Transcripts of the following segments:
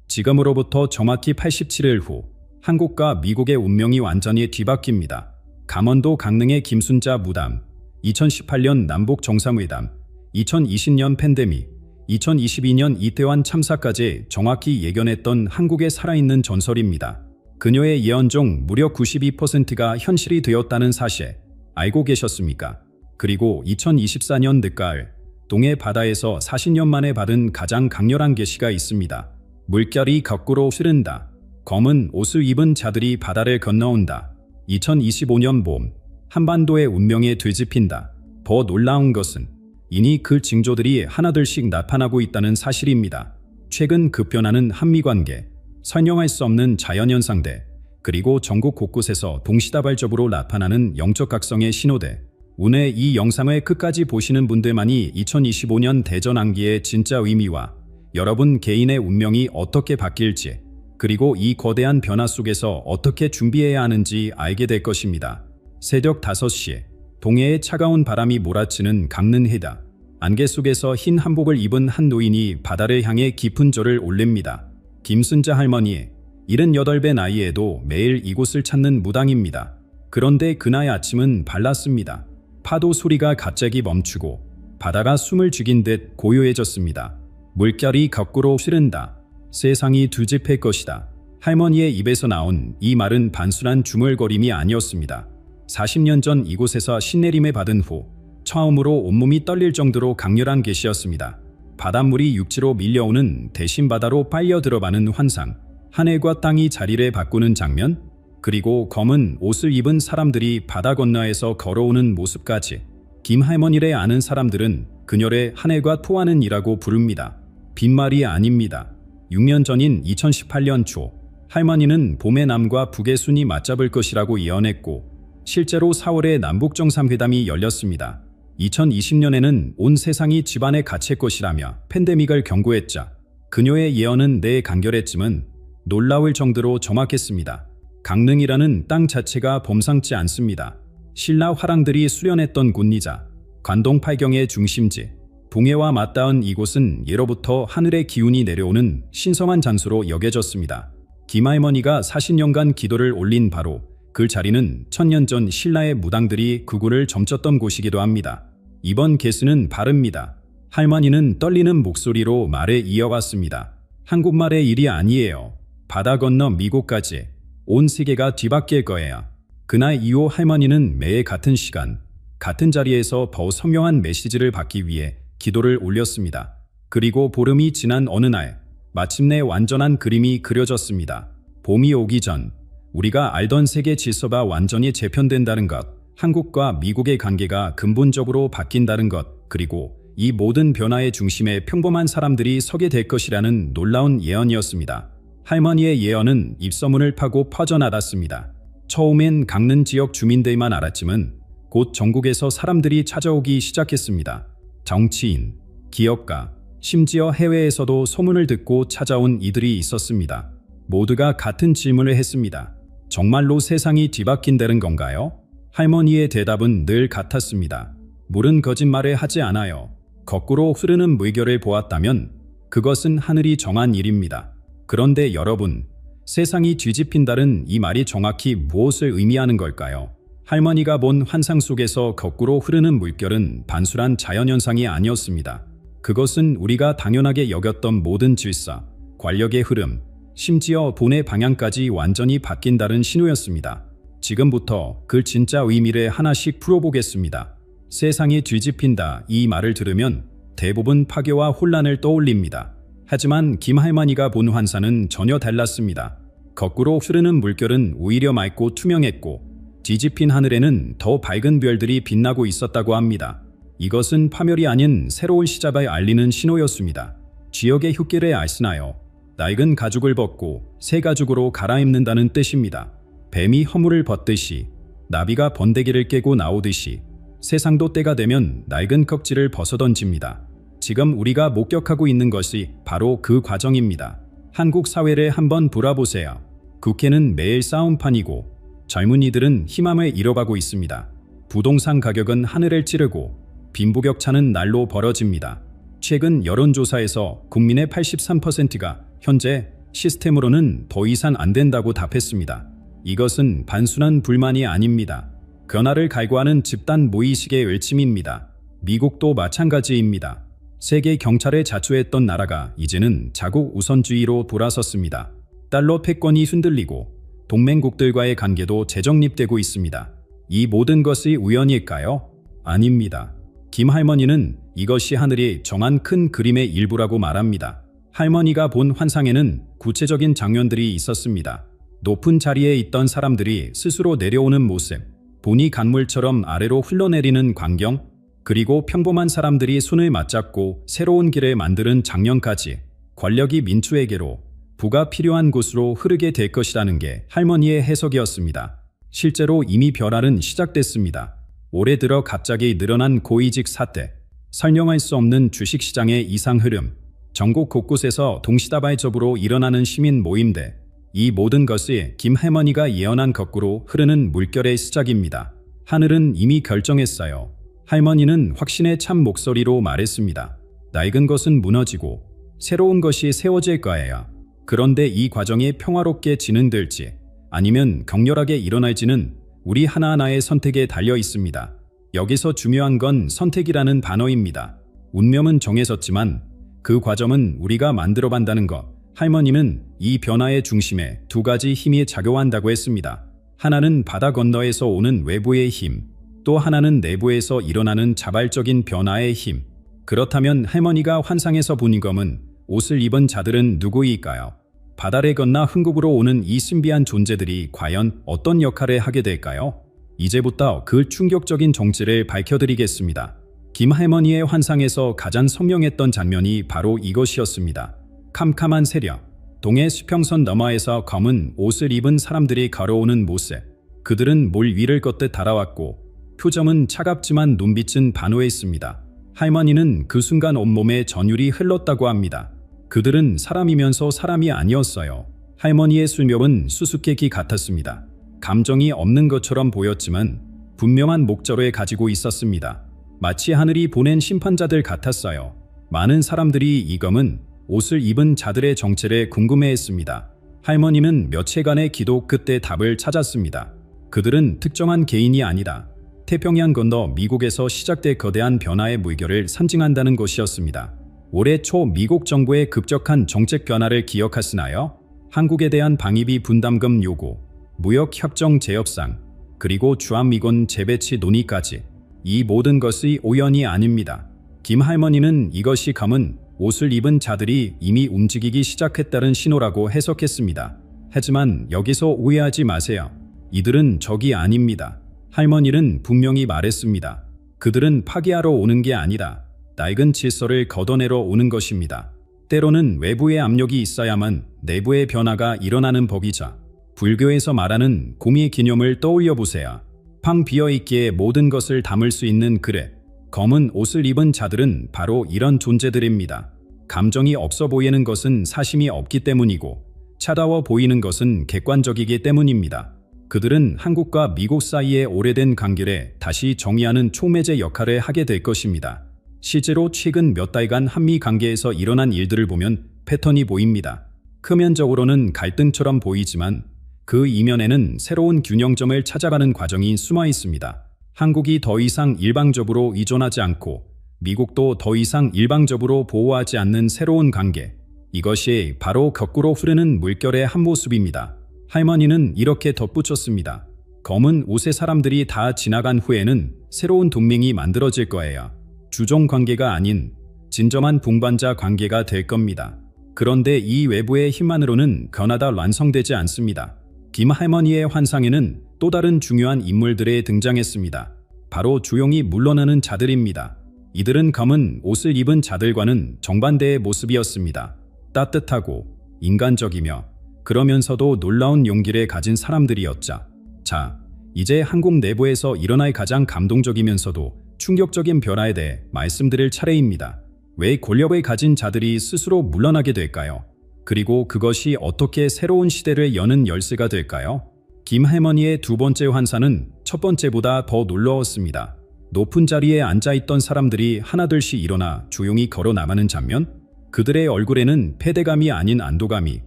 지금으로부터 정확히 87일 후 한국과 미국의 운명이 완전히 뒤바뀝니다. 강원도 강릉의 김순자 무담, 2018년 남북 정상회담, 2020년 팬데믹, 2022년 이태원 참사까지 정확히 예견했던 한국의 살아있는 전설입니다. 그녀의 예언 중 무려 92%가 현실이 되었다는 사실 알고 계셨습니까? 그리고 2024년 늦가을 동해 바다에서 40년 만에 받은 가장 강렬한 계시가 있습니다. 물결이 거꾸로 흐른다. 검은 옷을 입은 자들이 바다를 건너온다. 2025년 봄 한반도의 운명에 뒤집힌다. 더 놀라운 것은 이니 그 징조들이 하나둘씩 나타나고 있다는 사실입니다. 최근 급변하는 한미관계, 설명할 수 없는 자연현상들, 그리고 전국 곳곳에서 동시다발적으로 나타나는 영적 각성의 신호들. 오늘 이 영상을 끝까지 보시는 분들만이 2025년 대전환기의 진짜 의미와 여러분 개인의 운명이 어떻게 바뀔지, 그리고 이 거대한 변화 속에서 어떻게 준비해야 하는지 알게 될 것입니다. 새벽 5시, 동해에 차가운 바람이 몰아치는 강릉해다. 안개 속에서 흰 한복을 입은 한 노인이 바다를 향해 깊은 절을 올립니다. 김순자 할머니, 78배 나이에도 매일 이곳을 찾는 무당입니다. 그런데 그날 아침은 밝았습니다. 파도 소리가 갑자기 멈추고 바다가 숨을 죽인 듯 고요해졌습니다. 물결이 거꾸로 흐른다. 세상이 뒤집힐 것이다. 할머니의 입에서 나온 이 말은 단순한 중얼거림이 아니었습니다. 40년 전 이곳에서 신내림을 받은 후 처음으로 온몸이 떨릴 정도로 강렬한 계시였습니다. 바닷물이 육지로 밀려오는 대신 바다로 빨려 들어가는 환상, 하늘과 땅이 자리를 바꾸는 장면, 그리고 검은 옷을 입은 사람들이 바다 건너에서 걸어오는 모습까지. 김 할머니를 아는 사람들은 그녀를 하늘과 토하는 이라고 부릅니다. 빈말이 아닙니다. 6년 전인 2018년 초 할머니는 봄의 남과 북의 순이 맞잡을 것이라고 예언했고 실제로 4월에 남북정상회담이 열렸습니다. 2020년에는 온 세상이 집안에 갇힐 것이라며 팬데믹을 경고했자 그녀의 예언은 내 간결했지만 놀라울 정도로 정확했습니다. 강릉이라는 땅 자체가 범상치 않습니다. 신라 화랑들이 수련했던 군리자, 관동 팔경의 중심지, 동해와 맞닿은 이곳은 예로부터 하늘의 기운이 내려오는 신성한 장소로 여겨졌습니다. 김할머니가 40년간 기도를 올린 바로 그 자리는 1000년 전 신라의 무당들이 구구를 점쳤던 곳이기도 합니다. 이번 개수는 바릅니다. 할머니는 떨리는 목소리로 말을 이어갔습니다. 한국말의 일이 아니에요. 바다 건너 미국까지 온 세계가 뒤바뀔 거예요. 그날 이후 할머니는 매일 같은 시간, 같은 자리에서 더 선명한 메시지를 받기 위해 기도를 올렸습니다. 그리고 보름이 지난 어느 날 마침내 완전한 그림이 그려졌습니다. 봄이 오기 전 우리가 알던 세계 질서가 완전히 재편된다는 것, 한국과 미국의 관계가 근본적으로 바뀐다는 것, 그리고 이 모든 변화의 중심에 평범한 사람들이 서게 될 것이라는 놀라운 예언이었습니다. 할머니의 예언은 입소문을 파고 퍼져나갔습니다. 처음엔 강릉 지역 주민들만 알았지만 곧 전국에서 사람들이 찾아오기 시작했습니다. 정치인, 기업가, 심지어 해외에서도 소문을 듣고 찾아온 이들이 있었습니다. 모두가 같은 질문을 했습니다. 정말로 세상이 뒤바뀐다는 건가요? 할머니의 대답은 늘 같았습니다. 물은 거짓말을 하지 않아요. 거꾸로 흐르는 물결을 보았다면 그것은 하늘이 정한 일입니다. 그런데 여러분, 세상이 뒤집힌다는 이 말이 정확히 무엇을 의미하는 걸까요? 할머니가 본 환상 속에서 거꾸로 흐르는 물결은 단순한 자연현상이 아니었습니다. 그것은 우리가 당연하게 여겼던 모든 질서, 권력의 흐름, 심지어 돈의 방향까지 완전히 바뀐다는 신호였습니다. 지금부터 그 진짜 의미를 하나씩 풀어보겠습니다. 세상이 뒤집힌다 이 말을 들으면 대부분 파괴와 혼란을 떠올립니다. 하지만 김할머니가 본 환상은 전혀 달랐습니다. 거꾸로 흐르는 물결은 오히려 맑고 투명했고 뒤집힌 하늘에는 더 밝은 별들이 빛나고 있었다고 합니다. 이것은 파멸이 아닌 새로운 시작을 알리는 신호였습니다. 지역의 흉기를 아시나요? 낡은 가죽을 벗고 새 가죽으로 갈아입는다는 뜻입니다. 뱀이 허물을 벗듯이, 나비가 번데기를 깨고 나오듯이 세상도 때가 되면 낡은 껍질을 벗어던집니다. 지금 우리가 목격하고 있는 것이 바로 그 과정입니다. 한국 사회를 한번 돌아보세요. 국회는 매일 싸움판이고 젊은이들은 희망을 잃어가고 있습니다. 부동산 가격은 하늘을 찌르고 빈부격차는 날로 벌어집니다. 최근 여론조사에서 국민의 83%가 현재 시스템으로는 더 이상 안 된다고 답했습니다. 이것은 단순한 불만이 아닙니다. 변화를 갈구하는 집단 무의식의 외침입니다. 미국도 마찬가지입니다. 세계 경찰에 자초했던 나라가 이제는 자국 우선주의로 돌아섰습니다. 달러 패권이 흔들리고 동맹국들과의 관계도 재정립되고 있습니다. 이 모든 것이 우연일까요? 아닙니다. 김 할머니는 이것이 하늘이 정한 큰 그림의 일부라고 말합니다. 할머니가 본 환상에는 구체적인 장면들이 있었습니다. 높은 자리에 있던 사람들이 스스로 내려오는 모습, 본이 강물처럼 아래로 흘러내리는 광경, 그리고 평범한 사람들이 손을 맞잡고 새로운 길을 만드는 장면까지 권력이 민주에게로 부가 필요한 곳으로 흐르게 될 것이라는 게 할머니의 해석이었습니다. 실제로 이미 변화는 시작됐습니다. 올해 들어 갑자기 늘어난 고위직 사태, 설명할 수 없는 주식시장의 이상 흐름, 전국 곳곳에서 동시다발적으로 일어나는 시민 모임들, 이 모든 것이 김 할머니가 예언한 거꾸로 흐르는 물결의 시작입니다. 하늘은 이미 결정했어요. 할머니는 확신의 참 목소리로 말했습니다. 낡은 것은 무너지고 새로운 것이 세워질 거예요. 그런데 이 과정이 평화롭게 진행될지 아니면 격렬하게 일어날지는 우리 하나하나의 선택에 달려 있습니다. 여기서 중요한 건 선택이라는 단어입니다. 운명은 정해졌지만 그 과정은 우리가 만들어간다는 것. 할머니는 이 변화의 중심에 두 가지 힘이 작용한다고 했습니다. 하나는 바다 건너에서 오는 외부의 힘, 또 하나는 내부에서 일어나는 자발적인 변화의 힘. 그렇다면 할머니가 환상에서 본 검은 옷을 입은 자들은 누구일까요? 바다를 건너 흥국으로 오는 이 신비한 존재들이 과연 어떤 역할을 하게 될까요? 이제부터 그 충격적인 정체를 밝혀드리겠습니다. 김 할머니의 환상에서 가장 선명했던 장면이 바로 이것이었습니다. 캄캄한 새벽, 동해 수평선 너머에서 검은 옷을 입은 사람들이 걸어오는 모습. 그들은 물 위를 걷듯 달아왔고 표정은 차갑지만 눈빛은 반오했습니다. 할머니는 그 순간 온몸에 전율이 흘렀다고 합니다. 그들은 사람이면서 사람이 아니었어요. 할머니의 술명은 수수께끼 같았습니다. 감정이 없는 것처럼 보였지만 분명한 목적을 가지고 있었습니다. 마치 하늘이 보낸 심판자들 같았어요. 많은 사람들이 이 검은 옷을 입은 자들의 정체를 궁금해했습니다. 할머니는 며칠간의 기도 끝에 답을 찾았습니다. 그들은 특정한 개인이 아니다. 태평양 건너 미국에서 시작된 거대한 변화의 물결을 상징한다는 것이었습니다. 올해 초 미국 정부의 급격한 정책 변화를 기억하시나요? 한국에 대한 방위비 분담금 요구, 무역협정 재협상, 그리고 주한미군 재배치 논의까지 이 모든 것이 우연이 아닙니다. 김 할머니는 이것이 검은 옷을 입은 자들이 이미 움직이기 시작했다는 신호라고 해석했습니다. 하지만 여기서 오해하지 마세요. 이들은 적이 아닙니다. 할머니는 분명히 말했습니다. 그들은 파괴하러 오는 게 아니라 낡은 질서를 걷어내러 오는 것입니다. 때로는 외부의 압력이 있어야만 내부의 변화가 일어나는 법이죠. 불교에서 말하는 공의 기념을 떠올려 보세요. 방 비어있기에 모든 것을 담을 수 있는 그릇. 검은 옷을 입은 자들은 바로 이런 존재들입니다. 감정이 없어 보이는 것은 사심이 없기 때문이고 차가워 보이는 것은 객관적이기 때문입니다. 그들은 한국과 미국 사이의 오래된 관계를 다시 정의하는 촉매제 역할을 하게 될 것입니다. 실제로 최근 몇 달간 한미 관계에서 일어난 일들을 보면 패턴이 보입니다. 표면적으로는 갈등처럼 보이지만 그 이면에는 새로운 균형점을 찾아가는 과정이 숨어 있습니다. 한국이 더 이상 일방적으로 의존하지 않고 미국도 더 이상 일방적으로 보호하지 않는 새로운 관계. 이것이 바로 거꾸로 흐르는 물결의 한 모습입니다. 할머니는 이렇게 덧붙였습니다. 검은 옷의 사람들이 다 지나간 후에는 새로운 동맹이 만들어질 거예요. 주종 관계가 아닌 진정한 동반자 관계가 될 겁니다. 그런데 이 외부의 힘만으로는 변화가 완성되지 않습니다. 김 할머니의 환상에는 또 다른 중요한 인물들이 등장했습니다. 바로 조용히 물러나는 자들입니다. 이들은 검은 옷을 입은 자들과는 정반대의 모습이었습니다. 따뜻하고 인간적이며 그러면서도 놀라운 용기를 가진 사람들이었죠. 자, 이제 한국 내부에서 일어날 가장 감동적이면서도 충격적인 변화에 대해 말씀드릴 차례입니다. 왜 권력을 가진 자들이 스스로 물러나게 될까요? 그리고 그것이 어떻게 새로운 시대를 여는 열쇠가 될까요? 김 할머니의 두 번째 환상은 첫 번째보다 더 놀라웠습니다. 높은 자리에 앉아있던 사람들이 하나둘씩 일어나 조용히 걸어 나가는 장면? 그들의 얼굴에는 패대감이 아닌 안도감이,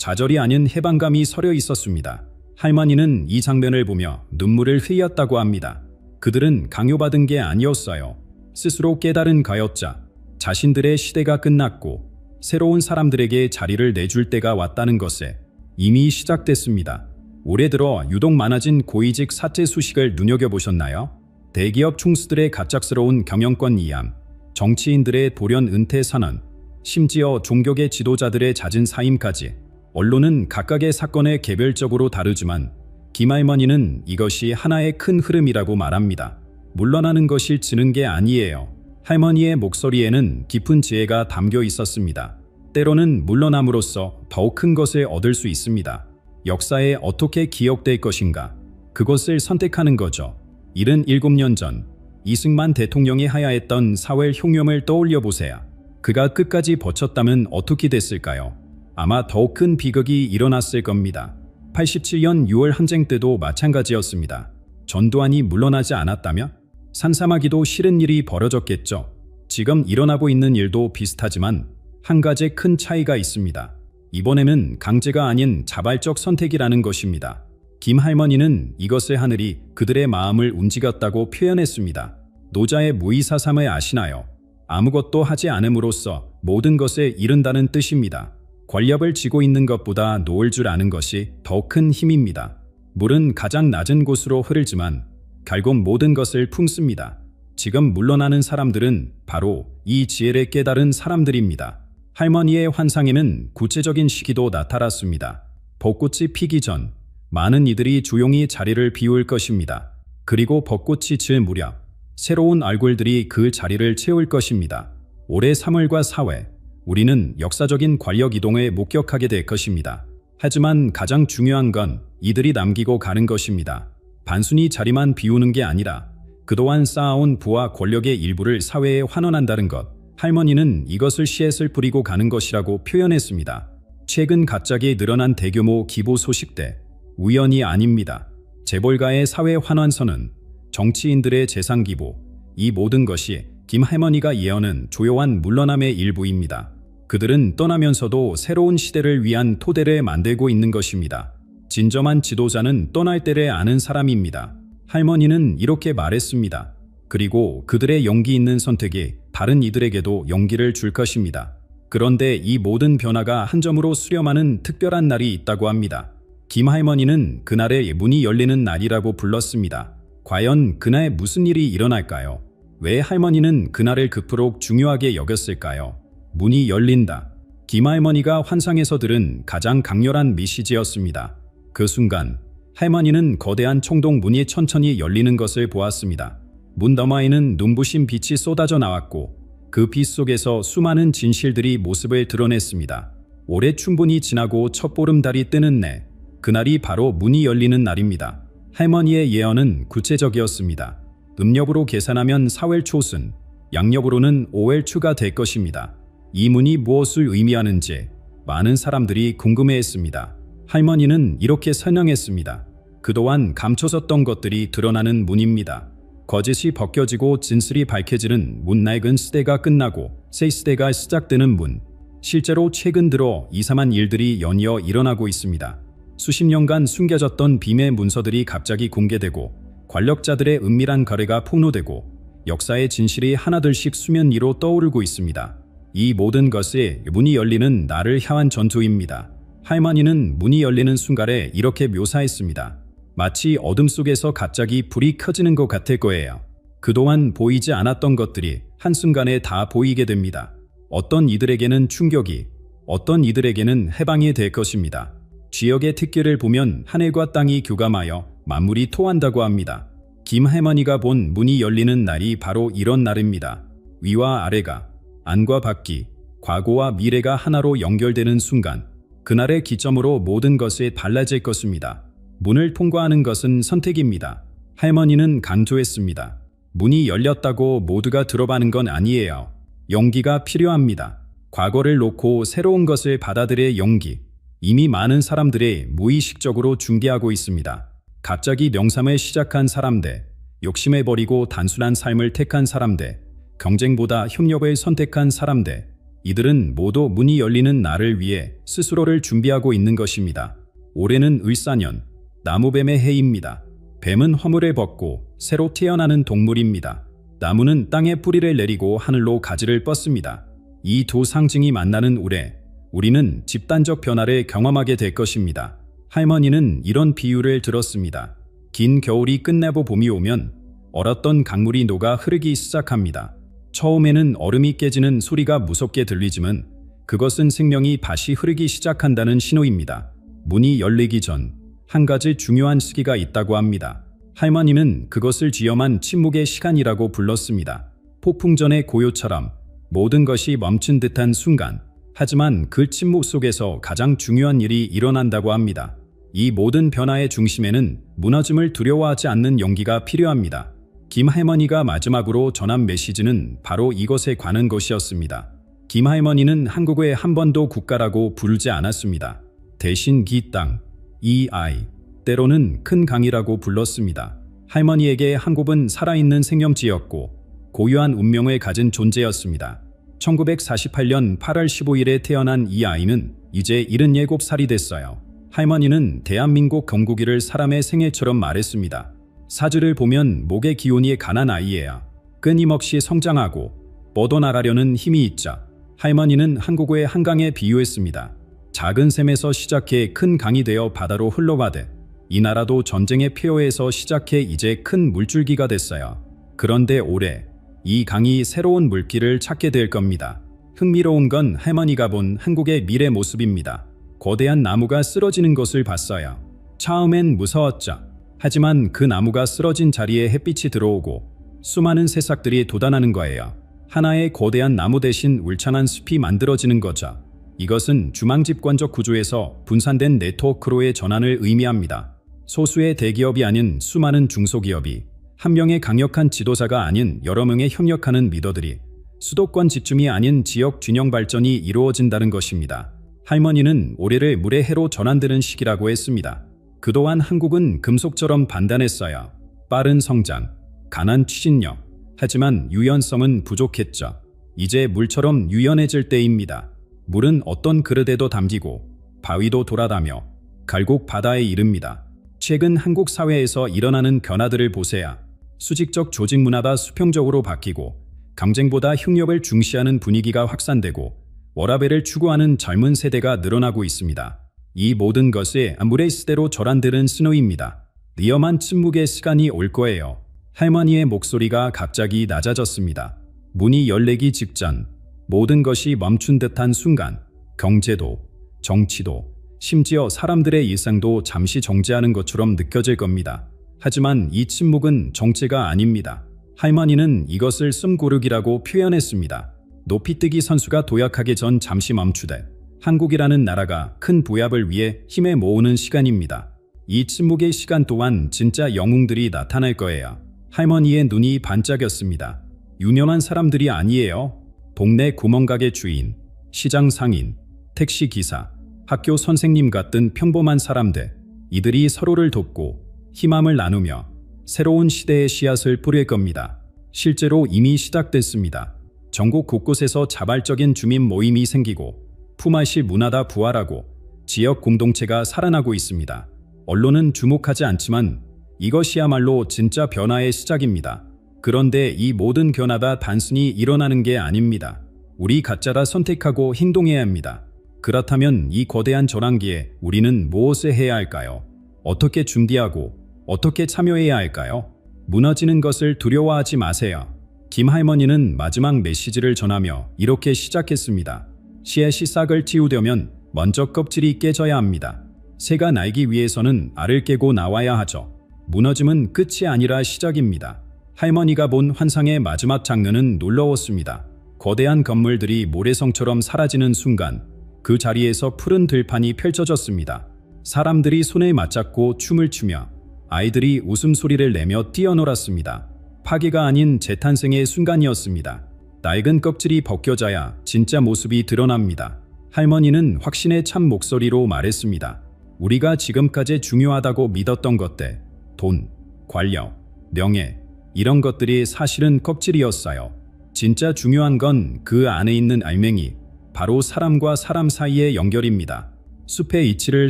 좌절이 아닌 해방감이 서려 있었습니다. 할머니는 이 장면을 보며 눈물을 흘렸다고 합니다. 그들은 강요받은 게 아니었어요. 스스로 깨달은 가였자 자신들의 시대가 끝났고 새로운 사람들에게 자리를 내줄 때가 왔다는 것에 이미 시작됐습니다. 올해 들어 유독 많아진 고위직 사퇴 소식을 눈여겨보셨나요? 대기업 총수들의 갑작스러운 경영권 이양, 정치인들의 돌연 은퇴 선언, 심지어 종교계 지도자들의 잦은 사임까지 언론은 각각의 사건을 개별적으로 다루지만 김할머니는 이것이 하나의 큰 흐름이라고 말합니다. 물러나는 것이 지는 게 아니에요. 할머니의 목소리에는 깊은 지혜가 담겨 있었습니다. 때로는 물러남으로써 더욱 큰 것을 얻을 수 있습니다. 역사에 어떻게 기억될 것인가? 그것을 선택하는 거죠. 77년 전 이승만 대통령이 하야했던 4월 흉념을 떠올려 보세요. 그가 끝까지 버텼다면 어떻게 됐을까요? 아마 더욱 큰 비극이 일어났을 겁니다. 87년 6월 항쟁 때도 마찬가지였습니다. 전두환이 물러나지 않았다면 산삼하기도 싫은 일이 벌어졌겠죠. 지금 일어나고 있는 일도 비슷하지만 한 가지 큰 차이가 있습니다. 이번에는 강제가 아닌 자발적 선택이라는 것입니다. 김 할머니는 이것을 하늘이 그들의 마음을 움직였다고 표현했습니다. 노자의 무의사삼을 아시나요? 아무것도 하지 않음으로써 모든 것을 이룬다는 뜻입니다. 권력을 쥐고 있는 것보다 놓을 줄 아는 것이 더 큰 힘입니다. 물은 가장 낮은 곳으로 흐르지만 결국 모든 것을 품습니다. 지금 물러나는 사람들은 바로 이 지혜를 깨달은 사람들입니다. 할머니의 환상에는 구체적인 시기도 나타났습니다. 벚꽃이 피기 전 많은 이들이 조용히 자리를 비울 것입니다. 그리고 벚꽃이 질 무렵 새로운 얼굴들이 그 자리를 채울 것입니다. 올해 3월과 4월 우리는 역사적인 권력 이동을 목격하게 될 것입니다. 하지만 가장 중요한 건 이들이 남기고 가는 것입니다. 단순히 자리만 비우는 게 아니라 그동안 쌓아온 부와 권력의 일부를 사회에 환원한다는 것. 할머니는 이것을 씨앗을 뿌리고 가는 것이라고 표현했습니다. 최근 갑자기 늘어난 대규모 기부 소식대 우연이 아닙니다. 재벌가의 사회 환원선은 정치인들의 재산 기부, 이 모든 것이 김 할머니가 예언한 조용한 물러남의 일부입니다. 그들은 떠나면서도 새로운 시대를 위한 토대를 만들고 있는 것입니다. 진정한 지도자는 떠날 때를 아는 사람입니다. 할머니는 이렇게 말했습니다. 그리고 그들의 용기 있는 선택이 다른 이들에게도 용기를 줄 것입니다. 그런데 이 모든 변화가 한 점으로 수렴하는 특별한 날이 있다고 합니다. 김 할머니는 그날의 문이 열리는 날이라고 불렀습니다. 과연 그날 무슨 일이 일어날까요? 왜 할머니는 그날을 그토록 중요하게 여겼을까요? 문이 열린다. 김 할머니가 환상에서 들은 가장 강렬한 메시지였습니다. 그 순간 할머니는 거대한 청동 문이 천천히 열리는 것을 보았습니다. 문 너머에는 눈부신 빛이 쏟아져 나왔고 그 빛 속에서 수많은 진실들이 모습을 드러냈습니다. 올해 춘분이 지나고 첫 보름달이 뜨는 날, 그날이 바로 문이 열리는 날입니다. 할머니의 예언은 구체적이었습니다. 음력으로 계산하면 4월 초순, 양력으로는 5월 추가 될 것입니다. 이 문이 무엇을 의미하는지 많은 사람들이 궁금해했습니다. 할머니는 이렇게 설명했습니다. 그동안 감춰졌던 것들이 드러나는 문입니다. 거짓이 벗겨지고 진실이 밝혀지는 문. 낡은 시대가 끝나고 새 시대가 시작되는 문. 실제로 최근 들어 이상한 일들이 연이어 일어나고 있습니다. 수십 년간 숨겨졌던 비밀 문서들이 갑자기 공개되고 권력자들의 은밀한 거래가 폭로되고 역사의 진실이 하나둘씩 수면 위로 떠오르고 있습니다. 이 모든 것이 문이 열리는 날을 향한 전투입니다. 할머니는 문이 열리는 순간에 이렇게 묘사했습니다. 마치 어둠 속에서 갑자기 불이 켜지는 것 같을 거예요. 그동안 보이지 않았던 것들이 한순간에 다 보이게 됩니다. 어떤 이들에게는 충격이, 어떤 이들에게는 해방이 될 것입니다. 지역의 특기를 보면 하늘과 땅이 교감하여 만물이 토한다고 합니다. 김 할머니가 본 문이 열리는 날이 바로 이런 날입니다. 위와 아래가, 안과 밖이, 과거와 미래가 하나로 연결되는 순간, 그날의 기점으로 모든 것이 달라질 것입니다. 문을 통과하는 것은 선택입니다. 할머니는 강조했습니다. 문이 열렸다고 모두가 들어가는 건 아니에요. 용기가 필요합니다. 과거를 놓고 새로운 것을 받아들일 용기. 이미 많은 사람들이 무의식적으로 준비하고 있습니다. 갑자기 명상을 시작한 사람들, 욕심을 버리고 단순한 삶을 택한 사람들, 경쟁보다 협력을 선택한 사람들, 이들은 모두 문이 열리는 날을 위해 스스로를 준비하고 있는 것입니다. 올해는 을사년, 나무뱀의 해입니다. 뱀은 허물을 벗고 새로 태어나는 동물입니다. 나무는 땅에 뿌리를 내리고 하늘로 가지를 뻗습니다. 이 두 상징이 만나는 올해, 우리는 집단적 변화를 경험하게 될 것입니다. 할머니는 이런 비유를 들었습니다. 긴 겨울이 끝내고 봄이 오면 얼었던 강물이 녹아 흐르기 시작합니다. 처음에는 얼음이 깨지는 소리가 무섭게 들리지만 그것은 생명이 다시 흐르기 시작한다는 신호입니다. 문이 열리기 전 한 가지 중요한 시기가 있다고 합니다. 할머니는 그것을 쥐엄한 침묵의 시간이라고 불렀습니다. 폭풍 전의 고요처럼 모든 것이 멈춘 듯한 순간, 하지만 그 침묵 속에서 가장 중요한 일이 일어난다고 합니다. 이 모든 변화의 중심에는 무너짐을 두려워하지 않는 용기가 필요합니다. 김 할머니가 마지막으로 전한 메시지는 바로 이것에 관한 것이었습니다. 김 할머니는 한국에 한 번도 국가라고 부르지 않았습니다. 대신 기 땅, 이 아이, 때로는 큰 강이라고 불렀습니다. 할머니에게 한국은 살아있는 생명지였고 고유한 운명을 가진 존재였습니다. 1948년 8월 15일에 태어난 이 아이는 이제 77살이 됐어요. 할머니는 대한민국 건국일을 사람의 생일처럼 말했습니다. 사주를 보면 목의 기운이 강한 아이예요. 끊임없이 성장하고 뻗어나가려는 힘이 있자 할머니는 한국의 한강에 비유했습니다. 작은 샘에서 시작해 큰 강이 되어 바다로 흘러가듯 이 나라도 전쟁의 폐허에서 시작해 이제 큰 물줄기가 됐어요. 그런데 올해 이 강이 새로운 물길을 찾게 될 겁니다. 흥미로운 건 할머니가 본 한국의 미래 모습입니다. 거대한 나무가 쓰러지는 것을 봤어요. 처음엔 무서웠죠. 하지만 그 나무가 쓰러진 자리에 햇빛이 들어오고 수많은 새싹들이 돋아나는 거예요. 하나의 거대한 나무 대신 울창한 숲이 만들어지는 거죠. 이것은 주망집권적 구조에서 분산된 네트워크로의 전환을 의미합니다. 소수의 대기업이 아닌 수많은 중소기업이, 한 명의 강력한 지도자가 아닌 여러 명의 협력하는 리더들이, 수도권 집중이 아닌 지역 균형 발전이 이루어진다는 것입니다. 할머니는 올해를 물의 해로 전환되는 시기라고 했습니다. 그동안 한국은 금속처럼 단단했어요. 빠른 성장, 강한 추진력, 하지만 유연성은 부족했죠. 이제 물처럼 유연해질 때입니다. 물은 어떤 그릇에도 담기고 바위도 돌아다며 결국 바다에 이릅니다. 최근 한국 사회에서 일어나는 변화들을 보세요. 수직적 조직 문화가 수평적으로 바뀌고 경쟁보다 협력을 중시하는 분위기가 확산되고 워라밸을 추구하는 젊은 세대가 늘어나고 있습니다. 이 모든 것이 물의 시대로 전환되는 신호입니다. 위험한 침묵의 시간이 올 거예요. 할머니의 목소리가 갑자기 낮아졌습니다. 문이 열리기 직전 모든 것이 멈춘 듯한 순간, 경제도, 정치도, 심지어 사람들의 일상도 잠시 정지하는 것처럼 느껴질 겁니다. 하지만 이 침묵은 정체가 아닙니다. 할머니는 이것을 숨고르기라고 표현했습니다. 높이뛰기 선수가 도약하기 전 잠시 멈추되 한국이라는 나라가 큰 부합을 위해 힘을 모으는 시간입니다. 이 침묵의 시간 또한 진짜 영웅들이 나타날 거예요. 할머니의 눈이 반짝였습니다. 유명한 사람들이 아니에요. 동네 구멍가게 주인, 시장 상인, 택시 기사, 학교 선생님 같은 평범한 사람들, 이들이 서로를 돕고 희망을 나누며 새로운 시대의 씨앗을 뿌릴 겁니다. 실제로 이미 시작됐습니다. 전국 곳곳에서 자발적인 주민 모임이 생기고 품앗이 문화가 부활하고 지역 공동체가 살아나고 있습니다. 언론은 주목하지 않지만 이것이야말로 진짜 변화의 시작입니다. 그런데 이 모든 변화가 단순히 일어나는 게 아닙니다. 우리 각자가 선택하고 행동해야 합니다. 그렇다면 이 거대한 전환기에 우리는 무엇을 해야 할까요? 어떻게 준비하고 어떻게 참여해야 할까요? 무너지는 것을 두려워하지 마세요. 김 할머니는 마지막 메시지를 전하며 이렇게 시작했습니다. 씨앗이 싹을 틔우려면 먼저 껍질이 깨져야 합니다. 새가 날기 위해서는 알을 깨고 나와야 하죠. 무너짐은 끝이 아니라 시작입니다. 할머니가 본 환상의 마지막 장면은 놀라웠습니다. 거대한 건물들이 모래성처럼 사라지는 순간 그 자리에서 푸른 들판이 펼쳐졌습니다. 사람들이 손을 맞잡고 춤을 추며 아이들이 웃음소리를 내며 뛰어놀았습니다. 파괴가 아닌 재탄생의 순간이었습니다. 낡은 껍질이 벗겨져야 진짜 모습이 드러납니다. 할머니는 확신의 참 목소리로 말했습니다. 우리가 지금까지 중요하다고 믿었던 것들, 돈, 권력, 명예, 이런 것들이 사실은 껍질이었어요. 진짜 중요한 건 그 안에 있는 알맹이, 바로 사람과 사람 사이의 연결입니다. 숲의 이치를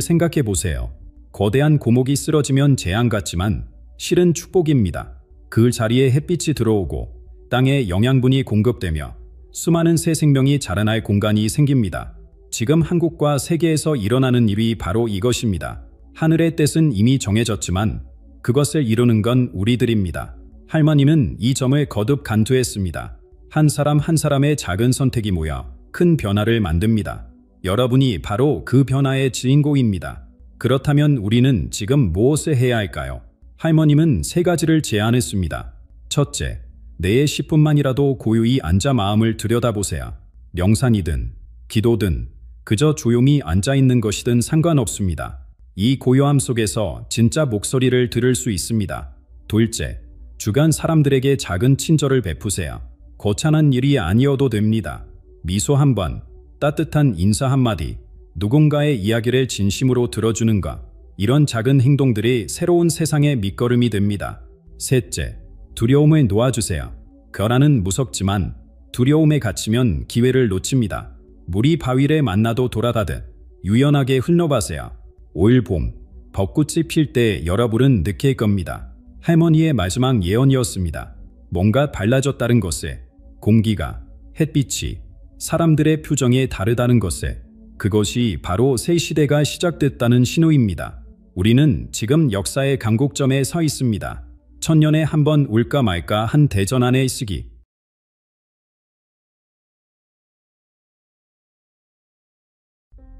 생각해 보세요. 거대한 고목이 쓰러지면 재앙 같지만 실은 축복입니다. 그 자리에 햇빛이 들어오고 땅에 영양분이 공급되며 수많은 새 생명이 자라날 공간이 생깁니다. 지금 한국과 세계에서 일어나는 일이 바로 이것입니다. 하늘의 뜻은 이미 정해졌지만 그것을 이루는 건 우리들입니다. 할머니는 이 점을 거듭 간투했습니다. 한 사람 한 사람의 작은 선택이 모여 큰 변화를 만듭니다. 여러분이 바로 그 변화의 주인공입니다. 그렇다면 우리는 지금 무엇을 해야 할까요? 할머님은 3가지를 제안했습니다. 첫째, 내의 10분만이라도 고요히 앉아 마음을 들여다보세요. 명상이든 기도든 그저 조용히 앉아있는 것이든 상관없습니다. 이 고요함 속에서 진짜 목소리를 들을 수 있습니다. 둘째, 주변 사람들에게 작은 친절을 베푸세요. 거창한 일이 아니어도 됩니다. 미소 한 번, 따뜻한 인사 한마디, 누군가의 이야기를 진심으로 들어주는 것, 이런 작은 행동들이 새로운 세상의 밑거름이 됩니다. 셋째, 두려움을 놓아주세요. 결함은 무섭지만 두려움에 갇히면 기회를 놓칩니다. 물이 바위를 만나도 돌아가듯 유연하게 흘러가세요. 올 봄, 벚꽃이 필 때 여러분은 느낄 겁니다. 할머니의 마지막 예언이었습니다. 뭔가 달라졌다는 것에, 공기가, 햇빛이, 사람들의 표정이 다르다는 것에, 그것이 바로 새 시대가 시작됐다는 신호입니다. 우리는 지금 역사의 강곡점에 서 있습니다. 1000년에 한 번 올까 말까 한 대전환의 시기.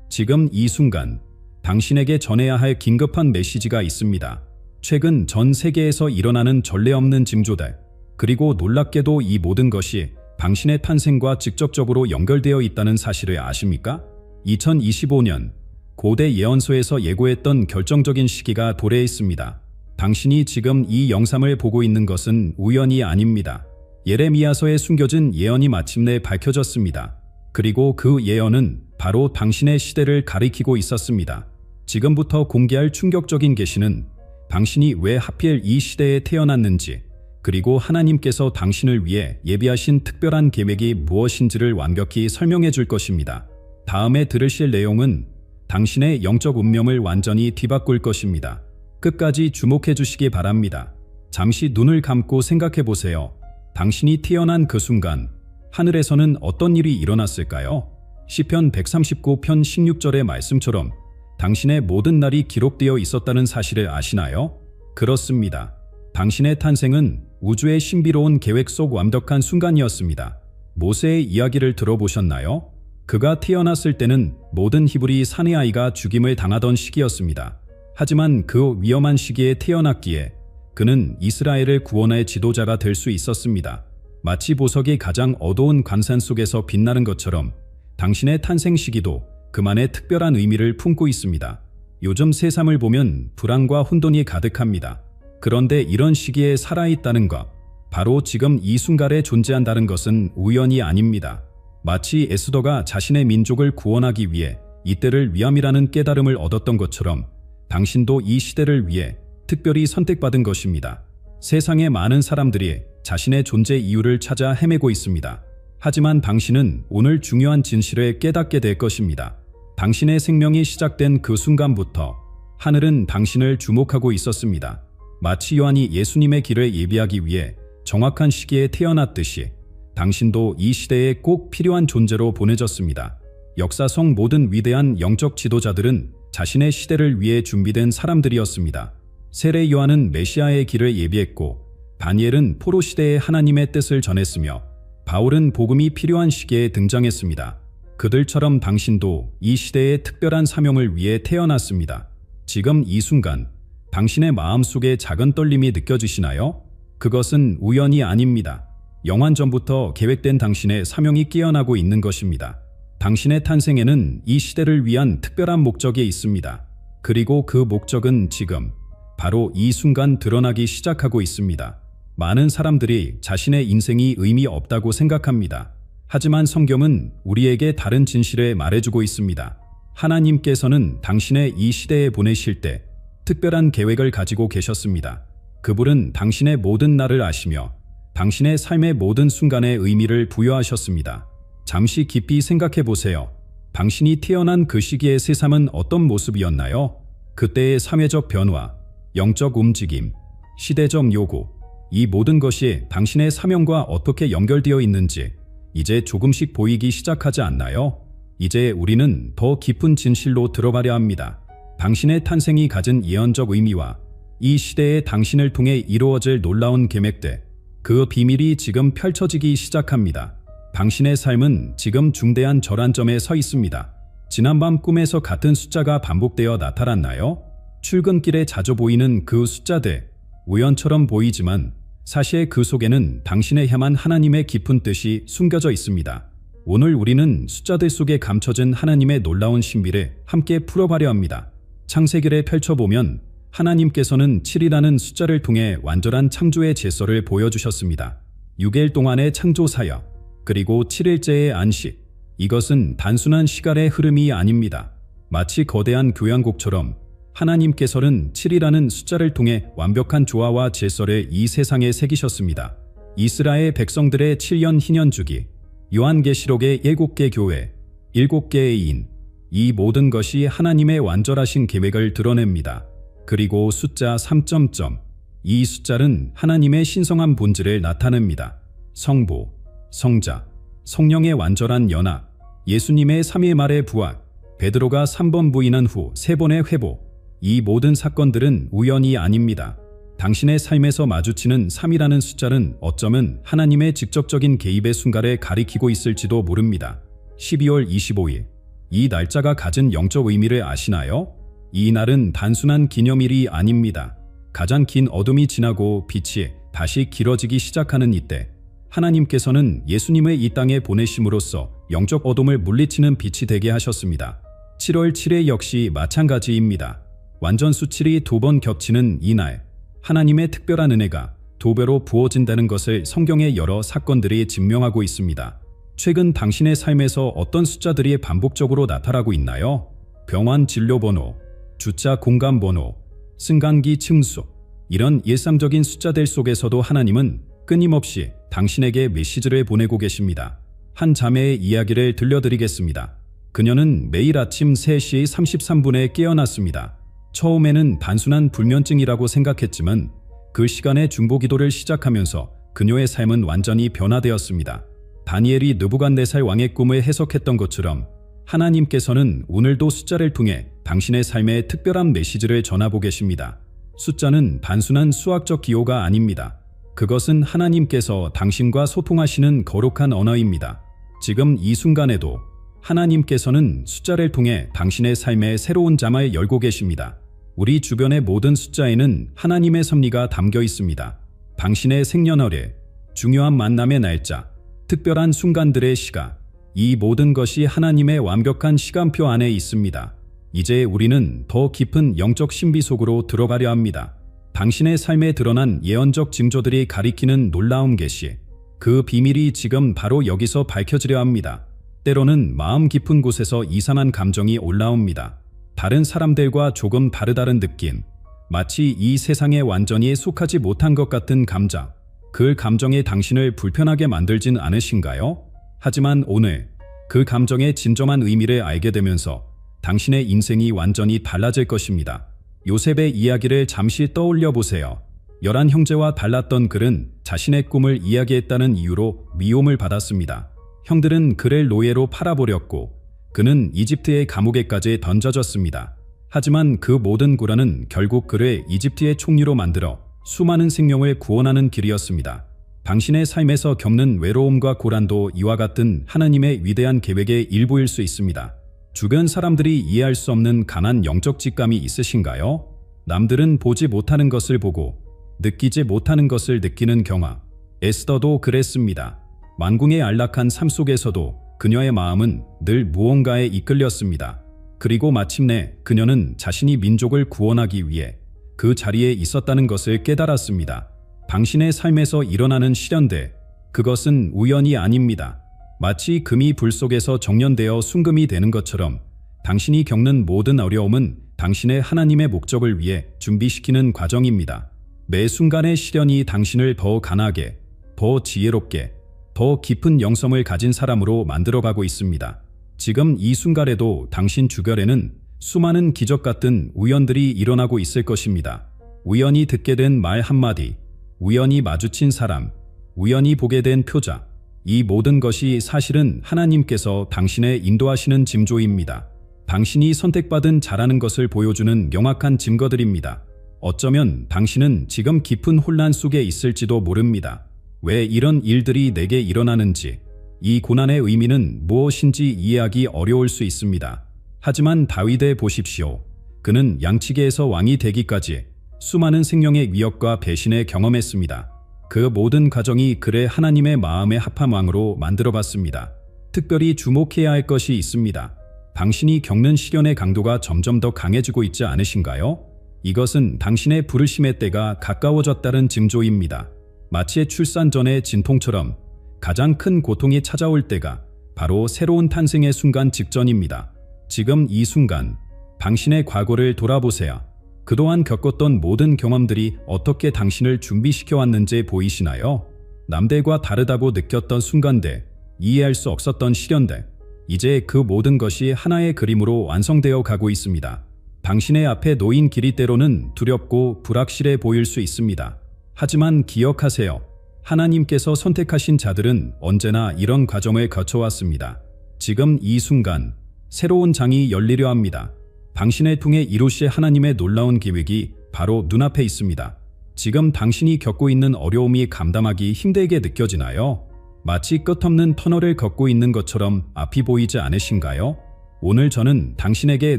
지금 이 순간 당신에게 전해야 할 긴급한 메시지가 있습니다. 최근 전 세계에서 일어나는 전례 없는 징조들, 그리고 놀랍게도 이 모든 것이 당신의 탄생과 직접적으로 연결되어 있다는 사실을 아십니까? 2025년 고대 예언서에서 예고했던 결정적인 시기가 도래했습니다. 당신이 지금 이 영상을 보고 있는 것은 우연이 아닙니다. 예레미야서에 숨겨진 예언이 마침내 밝혀졌습니다. 그리고 그 예언은 바로 당신의 시대를 가리키고 있었습니다. 지금부터 공개할 충격적인 계시는 당신이 왜 하필 이 시대에 태어났는지, 그리고 하나님께서 당신을 위해 예비하신 특별한 계획이 무엇인지를 완벽히 설명해 줄 것입니다. 다음에 들으실 내용은 당신의 영적 운명을 완전히 뒤바꿀 것입니다. 끝까지 주목해 주시기 바랍니다. 잠시 눈을 감고 생각해 보세요. 당신이 태어난 그 순간 하늘에서는 어떤 일이 일어났을까요? 시편 139편 16절의 말씀처럼 당신의 모든 날이 기록되어 있었다는 사실을 아시나요? 그렇습니다. 당신의 탄생은 우주의 신비로운 계획 속 완벽한 순간이었습니다. 모세의 이야기를 들어보셨나요? 그가 태어났을 때는 모든 히브리 사내 아이가 죽임을 당하던 시기였습니다. 하지만 그 위험한 시기에 태어났기에 그는 이스라엘을 구원할 지도자가 될 수 있었습니다. 마치 보석이 가장 어두운 광산 속에서 빛나는 것처럼 당신의 탄생 시기도 그만의 특별한 의미를 품고 있습니다. 요즘 세상을 보면 불안과 혼돈이 가득합니다. 그런데 이런 시기에 살아있다는 것, 바로 지금 이 순간에 존재한다는 것은 우연이 아닙니다. 마치 에스더가 자신의 민족을 구원하기 위해 이때를 위함이라는 깨달음을 얻었던 것처럼 당신도 이 시대를 위해 특별히 선택받은 것입니다. 세상의 많은 사람들이 자신의 존재 이유를 찾아 헤매고 있습니다. 하지만 당신은 오늘 중요한 진실을 깨닫게 될 것입니다. 당신의 생명이 시작된 그 순간부터 하늘은 당신을 주목하고 있었습니다. 마치 요한이 예수님의 길을 예비하기 위해 정확한 시기에 태어났듯이 당신도 이 시대에 꼭 필요한 존재로 보내졌습니다. 역사 속 모든 위대한 영적 지도자들은 자신의 시대를 위해 준비된 사람들이었습니다. 세례 요한은 메시아의 길을 예비했고, 다니엘은 포로 시대의 하나님의 뜻을 전했으며, 바울은 복음이 필요한 시기에 등장했습니다. 그들처럼 당신도 이 시대의 특별한 사명을 위해 태어났습니다. 지금 이 순간 당신의 마음속에 작은 떨림이 느껴지시나요? 그것은 우연이 아닙니다. 영원 전부터 계획된 당신의 사명이 깨어나고 있는 것입니다. 당신의 탄생에는 이 시대를 위한 특별한 목적이 있습니다. 그리고 그 목적은 지금, 바로 이 순간 드러나기 시작하고 있습니다. 많은 사람들이 자신의 인생이 의미 없다고 생각합니다. 하지만 성경은 우리에게 다른 진실을 말해주고 있습니다. 하나님께서는 당신의 이 시대에 보내실 때 특별한 계획을 가지고 계셨습니다. 그분은 당신의 모든 날을 아시며 당신의 삶의 모든 순간에 의미를 부여하셨습니다. 잠시 깊이 생각해 보세요. 당신이 태어난 그 시기의 세상은 어떤 모습이었나요? 그때의 사회적 변화, 영적 움직임, 시대적 요구, 이 모든 것이 당신의 사명과 어떻게 연결되어 있는지 이제 조금씩 보이기 시작하지 않나요? 이제 우리는 더 깊은 진실로 들어가려 합니다. 당신의 탄생이 가진 예언적 의미와 이 시대에 당신을 통해 이루어질 놀라운 계획들, 그 비밀이 지금 펼쳐지기 시작합니다. 당신의 삶은 지금 중대한 전환점에 서 있습니다. 지난밤 꿈에서 같은 숫자가 반복되어 나타났나요? 출근길에 자주 보이는 그 숫자들, 우연처럼 보이지만 사실 그 속에는 당신의 향한 하나님의 깊은 뜻이 숨겨져 있습니다. 오늘 우리는 숫자들 속에 감춰진 하나님의 놀라운 신비를 함께 풀어가려 합니다. 창세기를 펼쳐보면 하나님께서는 7이라는 숫자를 통해 완전한 창조의 질서를 보여주셨습니다. 6일 동안의 창조 사역, 그리고 7일째의 안식. 이것은 단순한 시간의 흐름이 아닙니다. 마치 거대한 교향곡처럼 하나님께서는 7이라는 숫자를 통해 완벽한 조화와 질서를 이 세상에 새기셨습니다. 이스라엘 백성들의 7년 희년주기, 요한계시록의 7개 교회, 7개의 인, 이 모든 것이 하나님의 완전하신 계획을 드러냅니다. 그리고 숫자 3.점, 이 숫자는 하나님의 신성한 본질을 나타냅니다. 성부, 성자, 성령의 완전한 연합, 예수님의 3일 말의 부활, 베드로가 3번 부인한 후 3번의 회복, 이 모든 사건들은 우연이 아닙니다. 당신의 삶에서 마주치는 3이라는 숫자는 어쩌면 하나님의 직접적인 개입의 순간을 가리키고 있을지도 모릅니다. 12월 25일, 이 날짜가 가진 영적 의미를 아시나요? 이 날은 단순한 기념일이 아닙니다. 가장 긴 어둠이 지나고 빛이 다시 길어지기 시작하는 이때, 하나님께서는 예수님을 이 땅에 보내심으로써 영적 어둠을 물리치는 빛이 되게 하셨습니다. 7월 7일 역시 마찬가지입니다. 완전수 7이 2번 겹치는 이 날, 하나님의 특별한 은혜가 2배로 부어진다는 것을 성경의 여러 사건들이 증명하고 있습니다. 최근 당신의 삶에서 어떤 숫자들이 반복적으로 나타나고 있나요? 병원 진료번호, 주차 공간번호, 승강기 층수, 이런 일상적인 숫자들 속에서도 하나님은 끊임없이 당신에게 메시지를 보내고 계십니다. 한 자매의 이야기를 들려드리겠습니다. 그녀는 매일 아침 3시 33분에 깨어났습니다. 처음에는 단순한 불면증이라고 생각했지만 그 시간에 중보기도를 시작하면서 그녀의 삶은 완전히 변화되었습니다. 다니엘이 느부갓네살 왕의 꿈을 해석했던 것처럼 하나님께서는 오늘도 숫자를 통해 당신의 삶에 특별한 메시지를 전하고 계십니다. 숫자는 단순한 수학적 기호가 아닙니다. 그것은 하나님께서 당신과 소통하시는 거룩한 언어입니다. 지금 이 순간에도 하나님께서는 숫자를 통해 당신의 삶에 새로운 장을 열고 계십니다. 우리 주변의 모든 숫자에는 하나님의 섭리가 담겨 있습니다. 당신의 생년월일, 중요한 만남의 날짜, 특별한 순간들의 시간, 이 모든 것이 하나님의 완벽한 시간표 안에 있습니다. 이제 우리는 더 깊은 영적 신비 속으로 들어가려 합니다. 당신의 삶에 드러난 예언적 징조들이 가리키는 놀라운 계시, 그 비밀이 지금 바로 여기서 밝혀지려 합니다. 때로는 마음 깊은 곳에서 이상한 감정이 올라옵니다. 다른 사람들과 조금 다르다는 느낌, 마치 이 세상에 완전히 속하지 못한 것 같은 감정, 그 감정이 당신을 불편하게 만들진 않으신가요? 하지만 오늘 그 감정의 진정한 의미를 알게 되면서 당신의 인생이 완전히 달라질 것입니다. 요셉의 이야기를 잠시 떠올려 보세요. 11 형제와 달랐던 그는 자신의 꿈을 이야기했다는 이유로 미움을 받았습니다. 형들은 그를 노예로 팔아버렸고 그는 이집트의 감옥에까지 던져졌습니다. 하지만 그 모든 고난은 결국 그를 이집트의 총리로 만들어 수많은 생명을 구원하는 길이었습니다. 당신의 삶에서 겪는 외로움과 고난도 이와 같은 하나님의 위대한 계획의 일부일 수 있습니다. 주변 사람들이 이해할 수 없는 강한 영적 직감이 있으신가요? 남들은 보지 못하는 것을 보고 느끼지 못하는 것을 느끼는 경험. 에스더도 그랬습니다. 만궁의 안락한 삶 속에서도 그녀의 마음은 늘 무언가에 이끌렸습니다. 그리고 마침내 그녀는 자신이 민족을 구원하기 위해 그 자리에 있었다는 것을 깨달았습니다. 당신의 삶에서 일어나는 시련들, 그것은 우연이 아닙니다. 마치 금이 불 속에서 정련되어 순금이 되는 것처럼 당신이 겪는 모든 어려움은 당신의 하나님의 목적을 위해 준비시키는 과정입니다. 매 순간의 시련이 당신을 더 강하게, 더 지혜롭게, 더 깊은 영성을 가진 사람으로 만들어가고 있습니다. 지금 이 순간에도 당신 주변에는 수많은 기적 같은 우연들이 일어나고 있을 것입니다. 우연히 듣게 된 말 한마디, 우연히 마주친 사람, 우연히 보게 된 표자, 이 모든 것이 사실은 하나님께서 당신의 인도하시는 징조입니다. 당신이 선택받은 자라는 것을 보여주는 명확한 증거들입니다. 어쩌면 당신은 지금 깊은 혼란 속에 있을지도 모릅니다. 왜 이런 일들이 내게 일어나는지, 이 고난의 의미는 무엇인지 이해하기 어려울 수 있습니다. 하지만 다윗에 보십시오. 그는 양치기에서 왕이 되기까지 수많은 생명의 위협과 배신을 경험했습니다. 그 모든 과정이 그를 하나님의 마음에 합한 왕으로 만들어봤습니다. 특별히 주목해야 할 것이 있습니다. 당신이 겪는 시련의 강도가 점점 더 강해지고 있지 않으신가요? 이것은 당신의 부르심의 때가 가까워졌다는 징조입니다. 마치 출산 전의 진통처럼 가장 큰 고통이 찾아올 때가 바로 새로운 탄생의 순간 직전입니다. 지금 이 순간 당신의 과거를 돌아보세요. 그동안 겪었던 모든 경험들이 어떻게 당신을 준비시켜 왔는지 보이시나요? 남들과 다르다고 느꼈던 순간들, 이해할 수 없었던 시련들, 이제 그 모든 것이 하나의 그림으로 완성되어 가고 있습니다. 당신의 앞에 놓인 길이 때로는 두렵고 불확실해 보일 수 있습니다. 하지만 기억하세요. 하나님께서 선택하신 자들은 언제나 이런 과정을 거쳐왔습니다. 지금 이 순간 새로운 장이 열리려 합니다. 당신을 통해 이루실 하나님의 놀라운 계획이 바로 눈앞에 있습니다. 지금 당신이 겪고 있는 어려움이 감당하기 힘들게 느껴지나요? 마치 끝없는 터널을 걷고 있는 것처럼 앞이 보이지 않으신가요? 오늘 저는 당신에게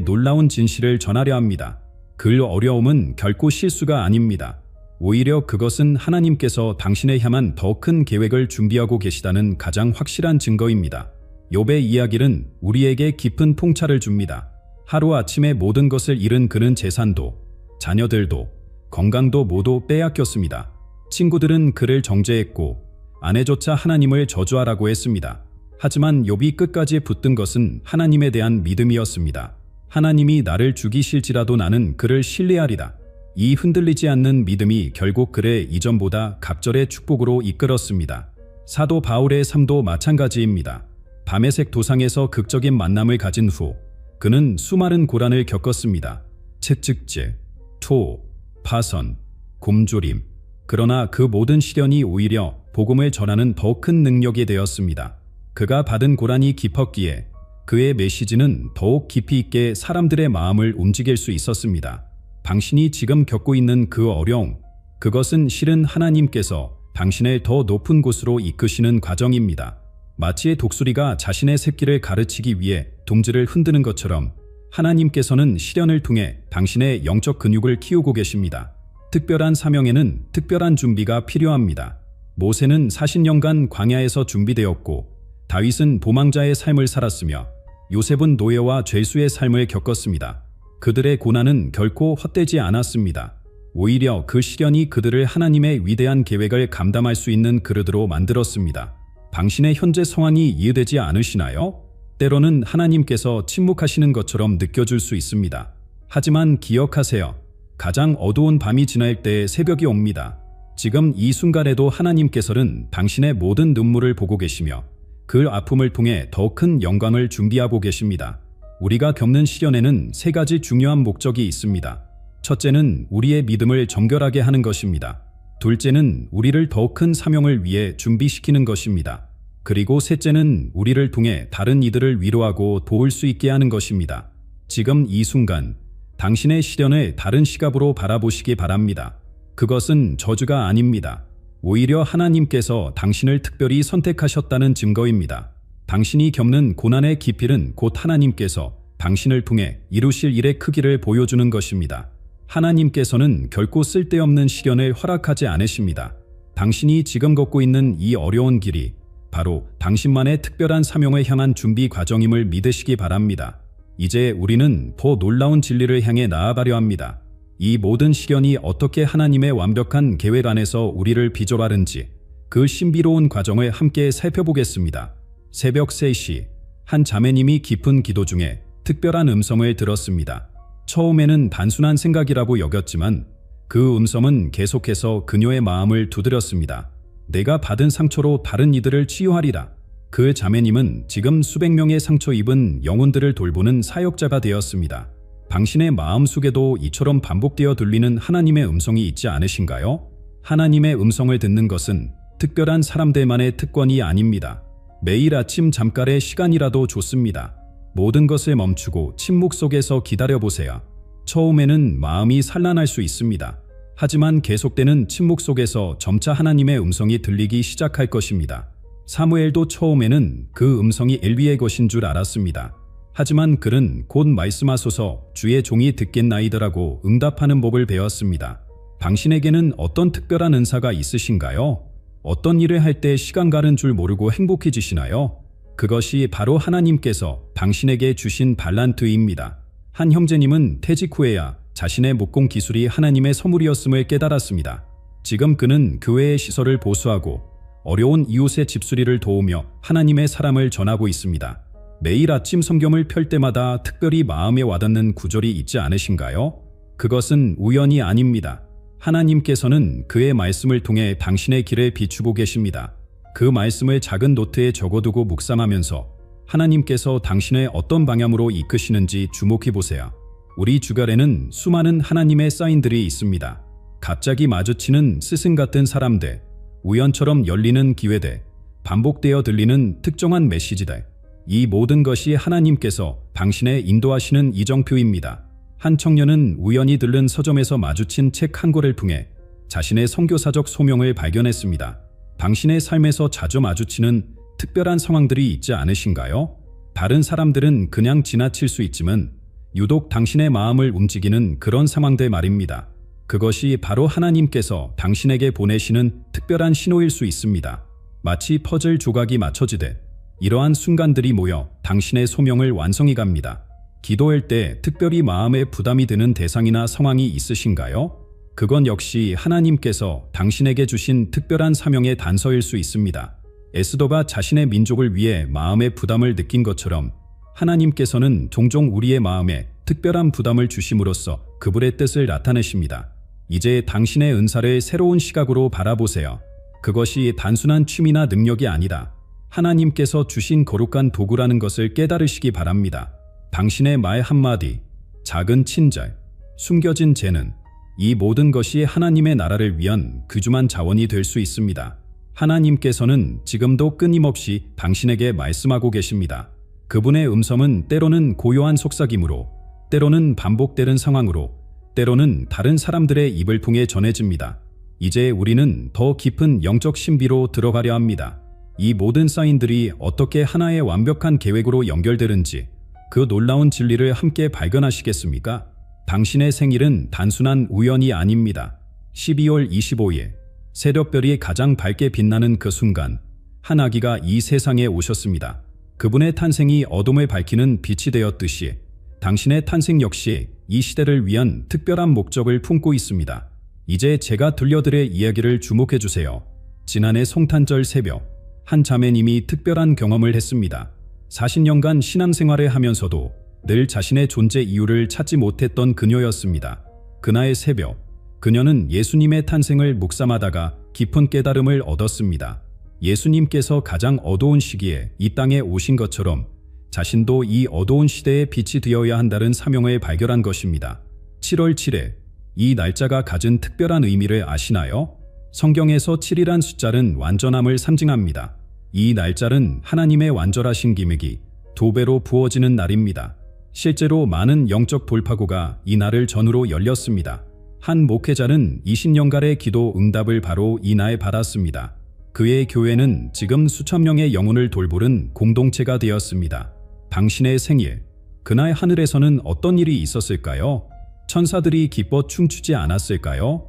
놀라운 진실을 전하려 합니다. 그 어려움은 결코 실수가 아닙니다. 오히려 그것은 하나님께서 당신을 향한 더 큰 계획을 준비하고 계시다는 가장 확실한 증거입니다. 욥의 이야기는 우리에게 깊은 통찰을 줍니다. 하루아침에 모든 것을 잃은 그는 재산도, 자녀들도, 건강도 모두 빼앗겼습니다. 친구들은 그를 정죄했고 아내조차 하나님을 저주하라고 했습니다. 하지만 욥이 끝까지 붙든 것은 하나님에 대한 믿음이었습니다. 하나님이 나를 죽이실지라도 나는 그를 신뢰하리라. 이 흔들리지 않는 믿음이 결국 그를 이전보다 갑절의 축복으로 이끌었습니다. 사도 바울의 삶도 마찬가지입니다. 밤의색 도상에서 극적인 만남을 가진 후 그는 수많은 고난을 겪었습니다. 채찍질, 토, 파선, 곰조림. 그러나 그 모든 시련이 오히려 복음을 전하는 더 큰 능력이 되었습니다. 그가 받은 고난이 깊었기에 그의 메시지는 더욱 깊이 있게 사람들의 마음을 움직일 수 있었습니다. 당신이 지금 겪고 있는 그 어려움, 그것은 실은 하나님께서 당신을 더 높은 곳으로 이끄시는 과정입니다. 마치 독수리가 자신의 새끼를 가르치기 위해 둥지를 흔드는 것처럼 하나님께서는 시련을 통해 당신의 영적 근육을 키우고 계십니다. 특별한 사명에는 특별한 준비가 필요합니다. 모세는 40년간 광야에서 준비되었고 다윗은 도망자의 삶을 살았으며 요셉은 노예와 죄수의 삶을 겪었습니다. 그들의 고난은 결코 헛되지 않았습니다. 오히려 그 시련이 그들을 하나님의 위대한 계획을 감당할 수 있는 그릇으로 만들었습니다. 당신의 현재 상황이 이해되지 않으시나요? 때로는 하나님께서 침묵하시는 것처럼 느껴질 수 있습니다. 하지만 기억하세요. 가장 어두운 밤이 지날 때 새벽이 옵니다. 지금 이 순간에도 하나님께서는 당신의 모든 눈물을 보고 계시며 그 아픔을 통해 더 큰 영광을 준비하고 계십니다. 우리가 겪는 시련에는 세 가지 중요한 목적이 있습니다. 첫째는 우리의 믿음을 정결하게 하는 것입니다. 둘째는 우리를 더 큰 사명을 위해 준비시키는 것입니다. 그리고 셋째는 우리를 통해 다른 이들을 위로하고 도울 수 있게 하는 것입니다. 지금 이 순간 당신의 시련을 다른 시각으로 바라보시기 바랍니다. 그것은 저주가 아닙니다. 오히려 하나님께서 당신을 특별히 선택하셨다는 증거입니다. 당신이 겪는 고난의 깊이는 곧 하나님께서 당신을 통해 이루실 일의 크기를 보여주는 것입니다. 하나님께서는 결코 쓸데없는 시련을 허락하지 않으십니다. 당신이 지금 걷고 있는 이 어려운 길이 바로 당신만의 특별한 사명을 향한 준비 과정임을 믿으시기 바랍니다. 이제 우리는 더 놀라운 진리를 향해 나아가려 합니다. 이 모든 시련이 어떻게 하나님의 완벽한 계획 안에서 우리를 비조하는지 그 신비로운 과정을 함께 살펴보겠습니다. 새벽 3시 한 자매님이 깊은 기도 중에 특별한 음성을 들었습니다. 처음에는 단순한 생각이라고 여겼지만 그 음성은 계속해서 그녀의 마음을 두드렸습니다. 내가 받은 상처로 다른 이들을 치유하리라. 그 자매님은 지금 수백 명의 상처 입은 영혼들을 돌보는 사역자가 되었습니다. 당신의 마음속에도 이처럼 반복되어 들리는 하나님의 음성이 있지 않으신가요? 하나님의 음성을 듣는 것은 특별한 사람들만의 특권이 아닙니다. 매일 아침 잠깐의 시간이라도 좋습니다. 모든 것을 멈추고 침묵 속에서 기다려보세요. 처음에는 마음이 산란할 수 있습니다. 하지만 계속되는 침묵 속에서 점차 하나님의 음성이 들리기 시작할 것입니다. 사무엘도 처음에는 그 음성이 엘리의 것인 줄 알았습니다. 하지만 그는 곧 말씀하소서 주의 종이 듣겠나이다라고 응답하는 법을 배웠습니다. 당신에게는 어떤 특별한 은사가 있으신가요? 어떤 일을 할 때 시간 가는 줄 모르고 행복해지시나요? 그것이 바로 하나님께서 당신에게 주신 발란트입니다. 한 형제님은 퇴직 후에야 자신의 목공 기술이 하나님의 선물이었음을 깨달았습니다. 지금 그는 교회의 시설을 보수하고 어려운 이웃의 집수리를 도우며 하나님의 사랑을 전하고 있습니다. 매일 아침 성경을 펼 때마다 특별히 마음에 와닿는 구절이 있지 않으신가요? 그것은 우연이 아닙니다. 하나님께서는 그의 말씀을 통해 당신의 길을 비추고 계십니다. 그 말씀을 작은 노트에 적어두고 묵상하면서 하나님께서 당신을 어떤 방향으로 이끄시는지 주목해 보세요. 우리 주변에는 수많은 하나님의 사인들이 있습니다. 갑자기 마주치는 스승 같은 사람들, 우연처럼 열리는 기회들, 반복되어 들리는 특정한 메시지들. 이 모든 것이 하나님께서 당신의 인도하시는 이정표입니다. 한 청년은 우연히 들른 서점에서 마주친 책 한 권을 통해 자신의 선교사적 소명을 발견했습니다. 당신의 삶에서 자주 마주치는 특별한 상황들이 있지 않으신가요? 다른 사람들은 그냥 지나칠 수 있지만 유독 당신의 마음을 움직이는 그런 상황들 말입니다. 그것이 바로 하나님께서 당신에게 보내시는 특별한 신호일 수 있습니다. 마치 퍼즐 조각이 맞춰지듯 이러한 순간들이 모여 당신의 소명을 완성해 갑니다. 기도할 때 특별히 마음에 부담이 드는 대상이나 상황이 있으신가요? 그건 역시 하나님께서 당신에게 주신 특별한 사명의 단서일 수 있습니다. 에스더가 자신의 민족을 위해 마음의 부담을 느낀 것처럼 하나님께서는 종종 우리의 마음에 특별한 부담을 주심으로써 그분의 뜻을 나타내십니다. 이제 당신의 은사를 새로운 시각으로 바라보세요. 그것이 단순한 취미나 능력이 아니라 하나님께서 주신 거룩한 도구라는 것을 깨달으시기 바랍니다. 당신의 말 한마디, 작은 친절, 숨겨진 재능, 이 모든 것이 하나님의 나라를 위한 귀중한 자원이 될 수 있습니다. 하나님께서는 지금도 끊임없이 당신에게 말씀하고 계십니다. 그분의 음성은 때로는 고요한 속삭임으로, 때로는 반복되는 상황으로, 때로는 다른 사람들의 입을 통해 전해집니다. 이제 우리는 더 깊은 영적 신비로 들어가려 합니다. 이 모든 사인들이 어떻게 하나의 완벽한 계획으로 연결되는지 그 놀라운 진리를 함께 발견하시겠습니까? 당신의 생일은 단순한 우연이 아닙니다. 12월 25일, 새벽별이 가장 밝게 빛나는 그 순간, 한 아기가 이 세상에 오셨습니다. 그분의 탄생이 어둠을 밝히는 빛이 되었듯이 당신의 탄생 역시 이 시대를 위한 특별한 목적을 품고 있습니다. 이제 제가 들려드릴 이야기를 주목해 주세요. 지난해 성탄절 새벽, 한 자매님이 특별한 경험을 했습니다. 40년간 신앙생활을 하면서도 늘 자신의 존재 이유를 찾지 못했던 그녀였습니다. 그날 새벽, 그녀는 예수님의 탄생을 묵상하다가 깊은 깨달음을 얻었습니다. 예수님께서 가장 어두운 시기에 이 땅에 오신 것처럼 자신도 이 어두운 시대의 빛이 되어야 한다는 사명을 발견한 것입니다. 7월 7일, 이 날짜가 가진 특별한 의미를 아시나요? 성경에서 7이란 숫자는 완전함을 상징합니다. 이 날짜는 하나님의 완전하신 기믹이 2배로 부어지는 날입니다. 실제로 많은 영적 돌파구가 이 날을 전후로 열렸습니다. 한 목회자는 20년간의 기도 응답을 바로 이 날 받았습니다. 그의 교회는 지금 수천 명의 영혼을 돌보는 공동체가 되었습니다. 당신의 생일, 그날 하늘에서는 어떤 일이 있었을까요? 천사들이 기뻐 춤추지 않았을까요?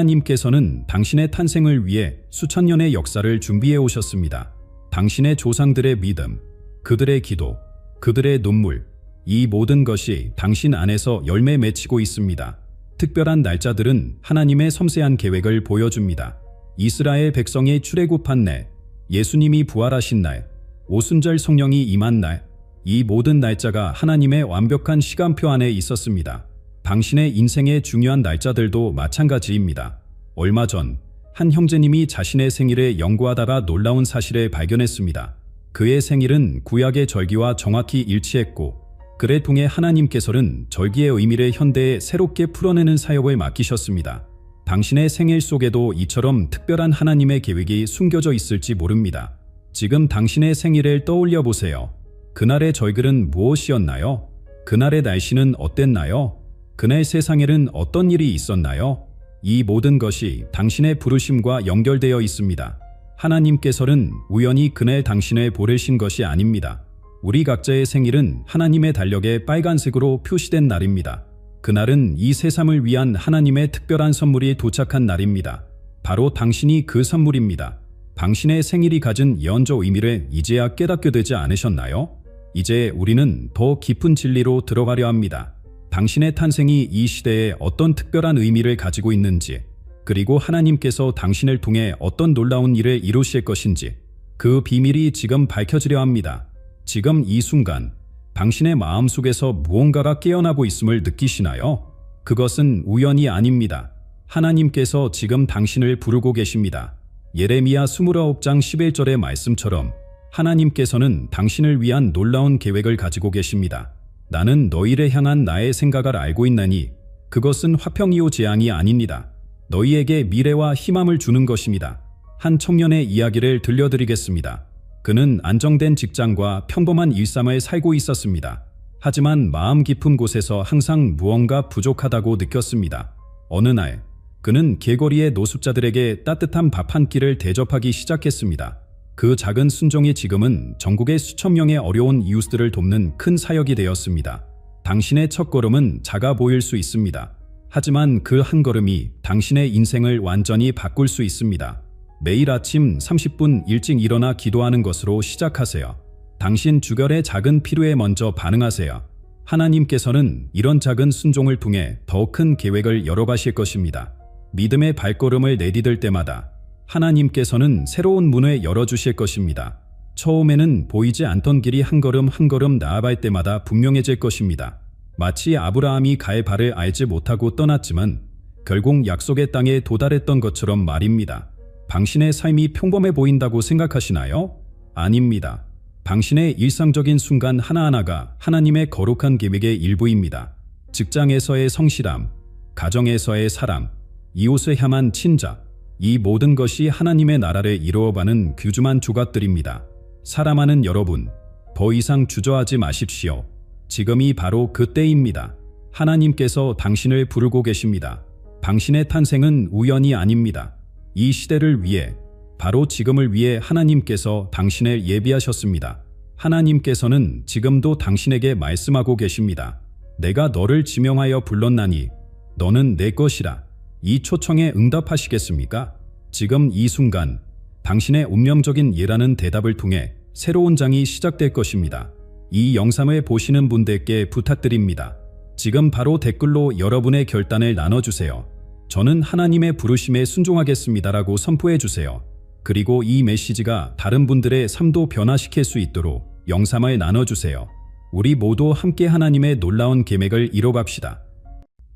하나님께서는 당신의 탄생을 위해 수천 년의 역사를 준비해 오셨습니다. 당신의 조상들의 믿음, 그들의 기도, 그들의 눈물, 이 모든 것이 당신 안에서 열매 맺히고 있습니다. 특별한 날짜들은 하나님의 섬세한 계획을 보여줍니다. 이스라엘 백성의 출애굽한 날, 예수님이 부활하신 날, 오순절 성령이 임한 날, 이 모든 날짜가 하나님의 완벽한 시간표 안에 있었습니다. 당신의 인생의 중요한 날짜들도 마찬가지입니다. 얼마 전 한 형제님이 자신의 생일에 연구하다가 놀라운 사실을 발견했습니다. 그의 생일은 구약의 절기와 정확히 일치했고 그를 통해 하나님께서는 절기의 의미를 현대에 새롭게 풀어내는 사역을 맡기셨습니다. 당신의 생일 속에도 이처럼 특별한 하나님의 계획이 숨겨져 있을지 모릅니다. 지금 당신의 생일을 떠올려 보세요. 그날의 절기는 무엇이었나요? 그날의 날씨는 어땠나요? 그날 세상에는 어떤 일이 있었나요? 이 모든 것이 당신의 부르심과 연결되어 있습니다. 하나님께서는 우연히 그날 당신을 보내신 것이 아닙니다. 우리 각자의 생일은 하나님의 달력에 빨간색으로 표시된 날입니다. 그날은 이 세상을 위한 하나님의 특별한 선물이 도착한 날입니다. 바로 당신이 그 선물입니다. 당신의 생일이 가진 예언적 의미를 이제야 깨닫게 되지 않으셨나요? 이제 우리는 더 깊은 진리로 들어가려 합니다. 당신의 탄생이 이 시대에 어떤 특별한 의미를 가지고 있는지, 그리고 하나님께서 당신을 통해 어떤 놀라운 일을 이루실 것인지, 그 비밀이 지금 밝혀지려 합니다. 지금 이 순간, 당신의 마음속에서 무언가가 깨어나고 있음을 느끼시나요? 그것은 우연이 아닙니다. 하나님께서 지금 당신을 부르고 계십니다. 예레미야 29장 11절의 말씀처럼 하나님께서는 당신을 위한 놀라운 계획을 가지고 계십니다. 나는 너희를 향한 나의 생각을 알고 있나니 그것은 화평이요 재앙이 아닙니다. 너희에게 미래와 희망을 주는 것입니다. 한 청년의 이야기를 들려드리겠습니다. 그는 안정된 직장과 평범한 일상을 살고 있었습니다. 하지만 마음 깊은 곳에서 항상 무언가 부족하다고 느꼈습니다. 어느 날 그는 길거리의 노숙자들에게 따뜻한 밥 한 끼를 대접하기 시작했습니다. 그 작은 순종이 지금은 전국의 수천 명의 어려운 이웃들을 돕는 큰 사역이 되었습니다. 당신의 첫걸음은 작아 보일 수 있습니다. 하지만 그 한 걸음이 당신의 인생을 완전히 바꿀 수 있습니다. 매일 아침 30분 일찍 일어나 기도하는 것으로 시작하세요. 당신 주변의 작은 필요에 먼저 반응하세요. 하나님께서는 이런 작은 순종을 통해 더 큰 계획을 열어가실 것입니다. 믿음의 발걸음을 내디딜 때마다 하나님께서는 새로운 문을 열어주실 것입니다. 처음에는 보이지 않던 길이 한 걸음 한 걸음 나아갈 때마다 분명해질 것입니다. 마치 아브라함이 갈 바를 알지 못하고 떠났지만 결국 약속의 땅에 도달했던 것처럼 말입니다. 당신의 삶이 평범해 보인다고 생각하시나요? 아닙니다. 당신의 일상적인 순간 하나하나가 하나님의 거룩한 계획의 일부입니다. 직장에서의 성실함, 가정에서의 사랑, 이웃을 향한 친자, 이 모든 것이 하나님의 나라를 이루어가는 귀중한 조각들입니다. 사랑하는 여러분, 더 이상 주저하지 마십시오. 지금이 바로 그때입니다. 하나님께서 당신을 부르고 계십니다. 당신의 탄생은 우연이 아닙니다. 이 시대를 위해, 바로 지금을 위해 하나님께서 당신을 예비하셨습니다. 하나님께서는 지금도 당신에게 말씀하고 계십니다. 내가 너를 지명하여 불렀나니 너는 내 것이라. 이 초청에 응답하시겠습니까? 지금 이 순간 당신의 운명적인 예라는 대답을 통해 새로운 장이 시작될 것입니다. 이 영상을 보시는 분들께 부탁드립니다. 지금 바로 댓글로 여러분의 결단을 나눠주세요. 저는 하나님의 부르심에 순종하겠습니다라고 선포해주세요. 그리고 이 메시지가 다른 분들의 삶도 변화시킬 수 있도록 영상을 나눠주세요. 우리 모두 함께 하나님의 놀라운 계획을 이뤄갑시다.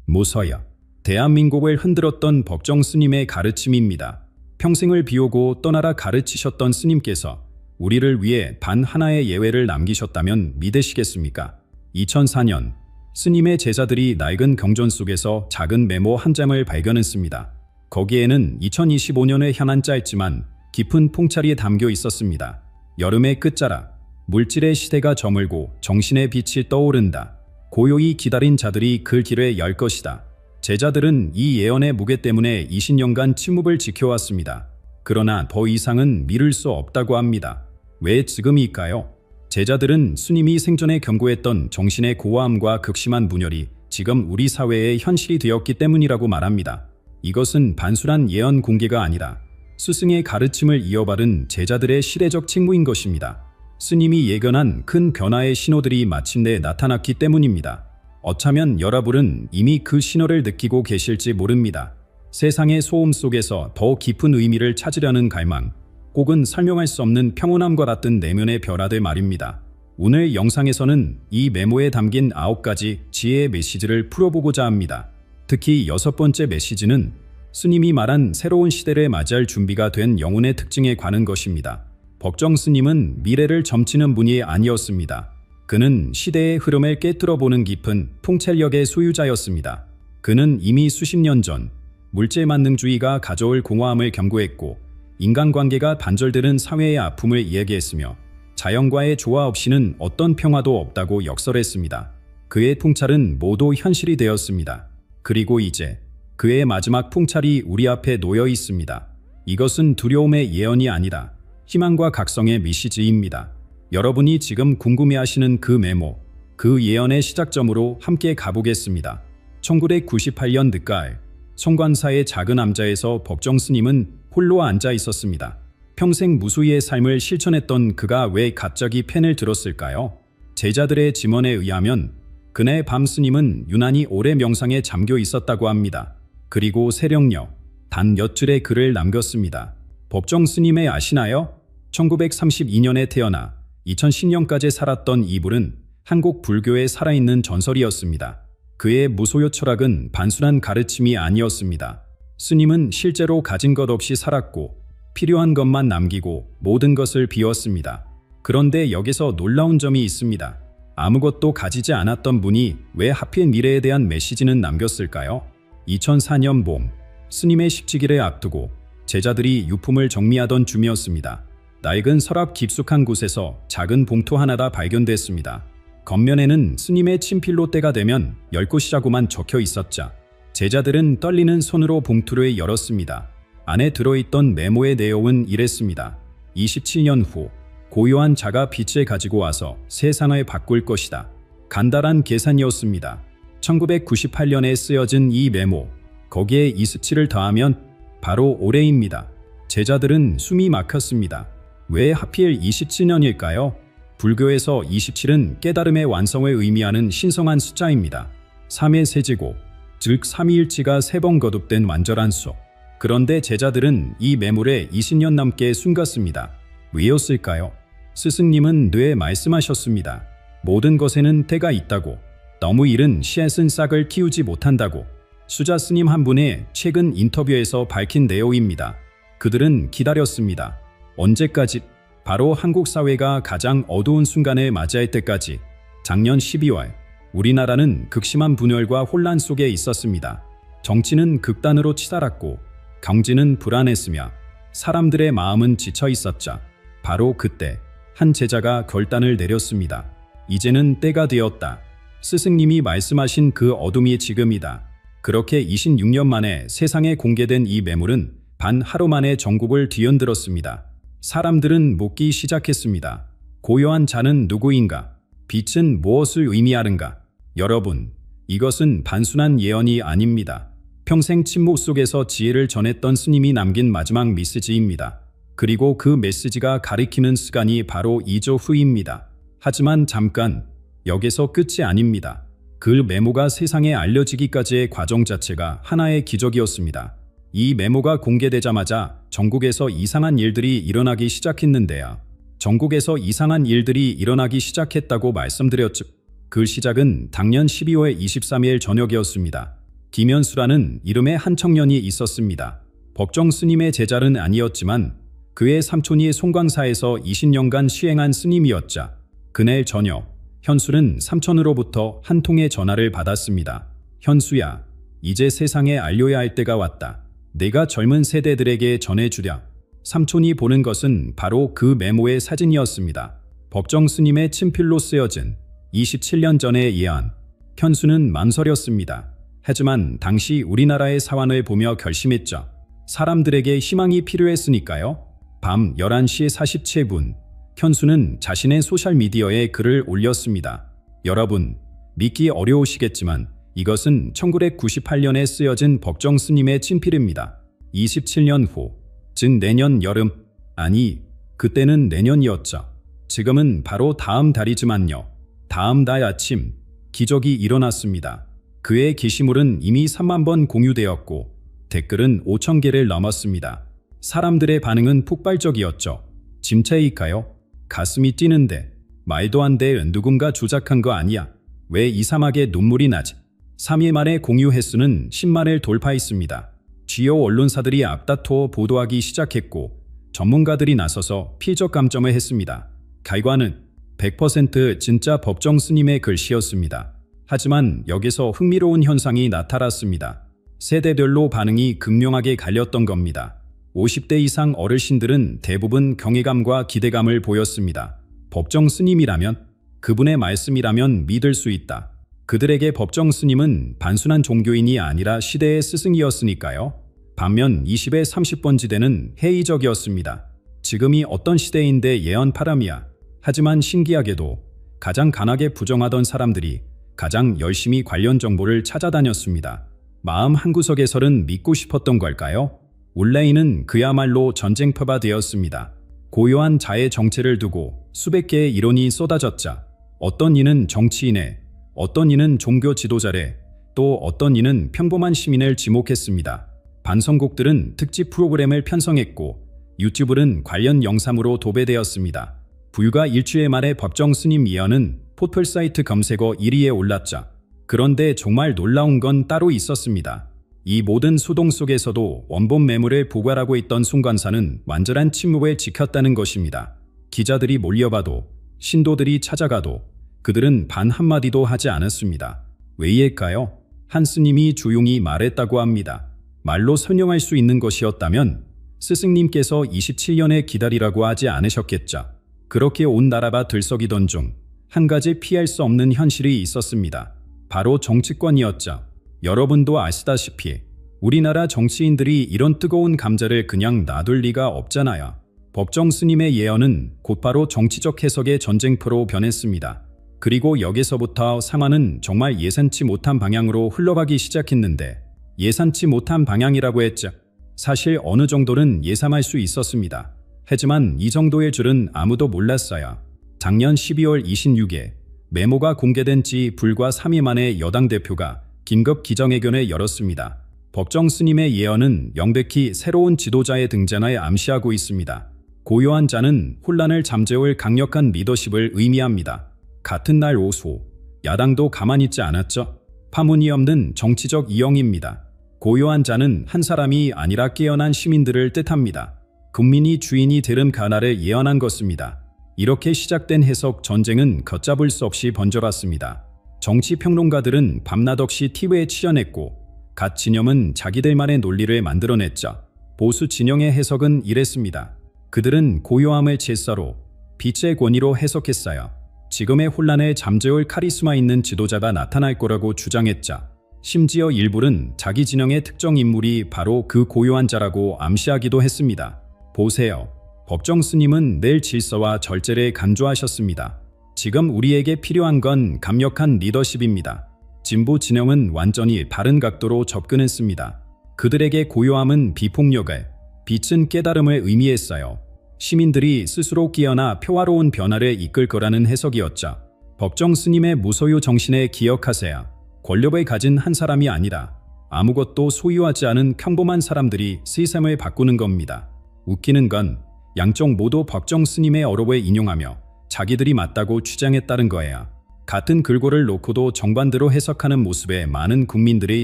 모서야, 대한민국을 흔들었던 법정 스님의 가르침입니다. 평생을 비우고 떠나라 가르치셨던 스님께서 우리를 위해 단 하나의 예외를 남기셨다면 믿으시겠습니까? 2004년 스님의 제자들이 낡은 경전 속에서 작은 메모 한 장을 발견했습니다. 거기에는 2025년을 향한 짧지만 깊은 통찰이 담겨 있었습니다. 여름의 끝자락, 물질의 시대가 저물고 정신의 빛이 떠오른다. 고요히 기다린 자들이 그 길을 열 것이다. 제자들은 이 예언의 무게 때문에 20년간 침묵을 지켜왔습니다. 그러나 더 이상은 미룰 수 없다고 합니다. 왜 지금일까요? 제자들은 스님이 생전에 경고했던 정신의 고아함과 극심한 분열이 지금 우리 사회의 현실이 되었기 때문이라고 말합니다. 이것은 단순한 예언 공개가 아니라 스승의 가르침을 이어받은 제자들의 시대적 책무인 것입니다. 스님이 예견한 큰 변화의 신호들이 마침내 나타났기 때문입니다. 어쩌면 여러분은 이미 그 신호를 느끼고 계실지 모릅니다. 세상의 소음 속에서 더 깊은 의미를 찾으려는 갈망, 혹은 설명할 수 없는 평온함과 같은 내면의 변화들 말입니다. 오늘 영상에서는 이 메모에 담긴 9가지 지혜의 메시지를 풀어보고자 합니다. 특히 6번째 메시지는 스님이 말한 새로운 시대를 맞이할 준비가 된 영혼의 특징에 관한 것입니다. 법정 스님은 미래를 점치는 분이 아니었습니다. 그는 시대의 흐름을 꿰뚫어보는 깊은 통찰력의 소유자였습니다. 그는 이미 수십 년 전 물질만능주의가 가져올 공허함을 경고했고 인간관계가 단절되는 사회의 아픔을 이야기했으며 자연과의 조화 없이는 어떤 평화도 없다고 역설했습니다. 그의 통찰은 모두 현실이 되었습니다. 그리고 이제 그의 마지막 통찰이 우리 앞에 놓여 있습니다. 이것은 두려움의 예언이 아니라 희망과 각성의 메시지입니다. 여러분이 지금 궁금해하시는 그 메모, 그 예언의 시작점으로 함께 가보겠습니다. 1998년 늦가을, 송관사의 작은 암자에서 법정 스님은 홀로 앉아 있었습니다. 평생 무수히의 삶을 실천했던 그가 왜 갑자기 펜을 들었을까요? 제자들의 증언에 의하면 그날 밤 스님은 유난히 오래 명상에 잠겨 있었다고 합니다. 그리고 새벽녘 단 몇 줄의 글을 남겼습니다. 법정 스님의 아시나요? 1932년에 태어나 2010년까지 살았던 이불은 한국 불교의 살아있는 전설이었습니다. 그의 무소유 철학은 단순한 가르침이 아니었습니다. 스님은 실제로 가진 것 없이 살았고 필요한 것만 남기고 모든 것을 비웠습니다. 그런데 여기서 놀라운 점이 있습니다. 아무것도 가지지 않았던 분이 왜 하필 미래에 대한 메시지는 남겼을까요? 2004년 봄, 스님의 십지기를 앞두고 제자들이 유품을 정리하던 중이었습니다. 낡은 서랍 깊숙한 곳에서 작은 봉투 하나가 발견됐습니다. 겉면에는 스님의 친필로 때가 되면 열것이라고만 적혀 있었자 제자들은 떨리는 손으로 봉투를 열었습니다. 안에 들어있던 메모의 내용은 이랬습니다. 27년 후 고요한 자가 빛을 가지고 와서 세상을 바꿀 것이다. 간단한 계산이었습니다. 1998년에 쓰여진 이 메모, 거기에 27을 더하면 바로 올해입니다. 제자들은 숨이 막혔습니다. 왜 하필 27년일까요? 불교에서 27은 깨달음의 완성을 의미하는 신성한 숫자입니다. 3의 세제곱, 즉 삼위일체가 3번 거듭된 완전한 수. 그런데 제자들은 이 메모에 20년 넘게 숨겼습니다. 왜였을까요? 스승님은 뇌에 말씀하셨습니다. 모든 것에는 때가 있다고. 너무 이른 씨앗은 싹을 키우지 못한다고. 수자 스님 한 분의 최근 인터뷰에서 밝힌 내용입니다. 그들은 기다렸습니다. 언제까지? 바로 한국 사회가 가장 어두운 순간을 맞이할 때까지. 작년 12월, 우리나라는 극심한 분열과 혼란 속에 있었습니다. 정치는 극단으로 치달았고 경제는 불안했으며 사람들의 마음은 지쳐 있었자 바로 그때 한 제자가 결단을 내렸습니다. 이제는 때가 되었다. 스승님이 말씀하신 그 어둠이 지금이다. 그렇게 26년 만에 세상에 공개된 이 매물은 단 하루 만에 전국을 뒤흔들었습니다. 사람들은 묻기 시작했습니다. 고요한 자는 누구인가? 빛은 무엇을 의미하는가? 여러분, 이것은 단순한 예언이 아닙니다. 평생 침묵 속에서 지혜를 전했던 스님이 남긴 마지막 메시지입니다. 그리고 그 메시지가 가리키는 시간이 바로 2조 후입니다. 하지만 잠깐, 여기서 끝이 아닙니다. 그 메모가 세상에 알려지기까지의 과정 자체가 하나의 기적이었습니다. 이 메모가 공개되자마자 전국에서 이상한 일들이 일어나기 시작했는데요. 전국에서 이상한 일들이 일어나기 시작했다고 말씀드렸죠. 그 시작은 작년 12월 23일 저녁이었습니다. 김현수라는 이름의 한 청년이 있었습니다. 법정 스님의 제자는 아니었지만 그의 삼촌이 송광사에서 20년간 시행한 스님이었자 그날 저녁 현수는 삼촌으로부터 한 통의 전화를 받았습니다. 현수야, 이제 세상에 알려야 할 때가 왔다. 내가 젊은 세대들에게 전해주랴. 삼촌이 보는 것은 바로 그 메모의 사진이었습니다. 법정 스님의 친필로 쓰여진 27년 전의 예언. 현수는 망설였습니다. 하지만 당시 우리나라의 상황을 보며 결심했죠. 사람들에게 희망이 필요했으니까요. 밤 11시 47분, 현수는 자신의 소셜미디어에 글을 올렸습니다. 여러분, 믿기 어려우시겠지만 이것은 1998년에 쓰여진 법정 스님의 친필입니다. 27년 후, 즉 내년 여름, 아니, 그때는 내년이었죠. 지금은 바로 다음 달이지만요. 다음 달 아침, 기적이 일어났습니다. 그의 게시물은 이미 3만 번 공유되었고 댓글은 5천 개를 넘었습니다. 사람들의 반응은 폭발적이었죠. 진짜일까요? 가슴이 뛰는데 말도 안 돼. 누군가 조작한 거 아니야. 왜 이상하게 눈물이 나지? 3일 만에 공유 횟수는 10만을 돌파했습니다. 주요 언론사들이 앞다투어 보도하기 시작했고 전문가들이 나서서 피적 감점을 했습니다. 결과는 100% 진짜 법정 스님의 글씨였습니다. 하지만 여기서 흥미로운 현상이 나타났습니다. 세대별로 반응이 극명하게 갈렸던 겁니다. 50대 이상 어르신들은 대부분 경외감과 기대감을 보였습니다. 법정 스님이라면, 그분의 말씀이라면 믿을 수 있다. 그들에게 법정 스님은 단순한 종교인이 아니라 시대의 스승이었으니까요. 반면 20의 30번지대는 회의적이었습니다. 지금이 어떤 시대인데 예언파람이야. 하지만 신기하게도 가장 강하게 부정하던 사람들이 가장 열심히 관련 정보를 찾아다녔습니다. 마음 한구석에서는 믿고 싶었던 걸까요? 온라인은 그야말로 전쟁터가 되었습니다. 고요한 자의 정체를 두고 수백 개의 이론이 쏟아졌자 어떤 이는 정치인에, 어떤 이는 종교 지도자래, 또 어떤 이는 평범한 시민을 지목했습니다. 반성곡들은 특집 프로그램을 편성했고 유튜브는 관련 영상으로 도배되었습니다. 불과 일주일 만에 법정 스님 예언은 포털 사이트 검색어 1위에 올랐자. 그런데 정말 놀라운 건 따로 있었습니다. 이 모든 소동 속에서도 원본 매물을 보관하고 있던 순간사는 완전한 침묵을 지켰다는 것입니다. 기자들이 몰려봐도, 신도들이 찾아가도 그들은 단 한마디도 하지 않았습니다. 왜일까요? 한 스님이 조용히 말했다고 합니다. 말로 설명할 수 있는 것이었다면 스승님께서 27년에 기다리라고 하지 않으셨겠죠. 그렇게 온 나라가 들썩이던 중 한 가지 피할 수 없는 현실이 있었습니다. 바로 정치권이었죠. 여러분도 아시다시피 우리나라 정치인들이 이런 뜨거운 감자를 그냥 놔둘 리가 없잖아요. 법정 스님의 예언은 곧바로 정치적 해석의 전쟁터로 변했습니다. 그리고 여기서부터 상황은 정말 예상치 못한 방향으로 흘러가기 시작했는데, 예상치 못한 방향이라고 했죠. 사실 어느 정도는 예상할 수 있었습니다. 하지만 이 정도의 줄은 아무도 몰랐어요. 작년 12월 26일 메모가 공개된 지 불과 3일 만에 여당 대표가 긴급 기정회견을 열었습니다. 법정 스님의 예언은 명백히 새로운 지도자의 등장을 암시하고 있습니다. 고요한 자는 혼란을 잠재울 강력한 리더십을 의미합니다. 같은 날 오후 야당도 가만히 있지 않았죠. 파문이 없는 정치적 이영입니다. 고요한 자는 한 사람이 아니라 깨어난 시민들을 뜻합니다. 국민이 주인이 되는 가나를 예언한 것입니다. 이렇게 시작된 해석 전쟁은 걷잡을 수 없이 번져갔습니다. 정치 평론가들은 밤낮 없이 TV에 치연했고 각 진영은 자기들만의 논리를 만들어냈죠. 보수 진영의 해석은 이랬습니다. 그들은 고요함을 제사로, 빛의 권위로 해석했어요. 지금의 혼란을 잠재울 카리스마 있는 지도자가 나타날 거라고 주장했죠. 심지어 일부는 자기 진영의 특정 인물이 바로 그 고요한 자라고 암시하기도 했습니다. 보세요. 법정 스님은 늘 질서와 절제를 강조하셨습니다. 지금 우리에게 필요한 건 강력한 리더십입니다. 진보 진영은 완전히 다른 각도로 접근했습니다. 그들에게 고요함은 비폭력을, 빛은 깨달음을 의미했어요. 시민들이 스스로 깨어나 평화로운 변화를 이끌 거라는 해석이었죠. 법정 스님의 무소유 정신을 기억하세요. 권력을 가진 한 사람이 아니라 아무것도 소유하지 않은 평범한 사람들이 세상을 바꾸는 겁니다. 웃기는 건 양쪽 모두 법정 스님의 어록을 인용하며 자기들이 맞다고 주장했다는 거예요. 같은 글꼴을 놓고도 정반대로 해석하는 모습에 많은 국민들이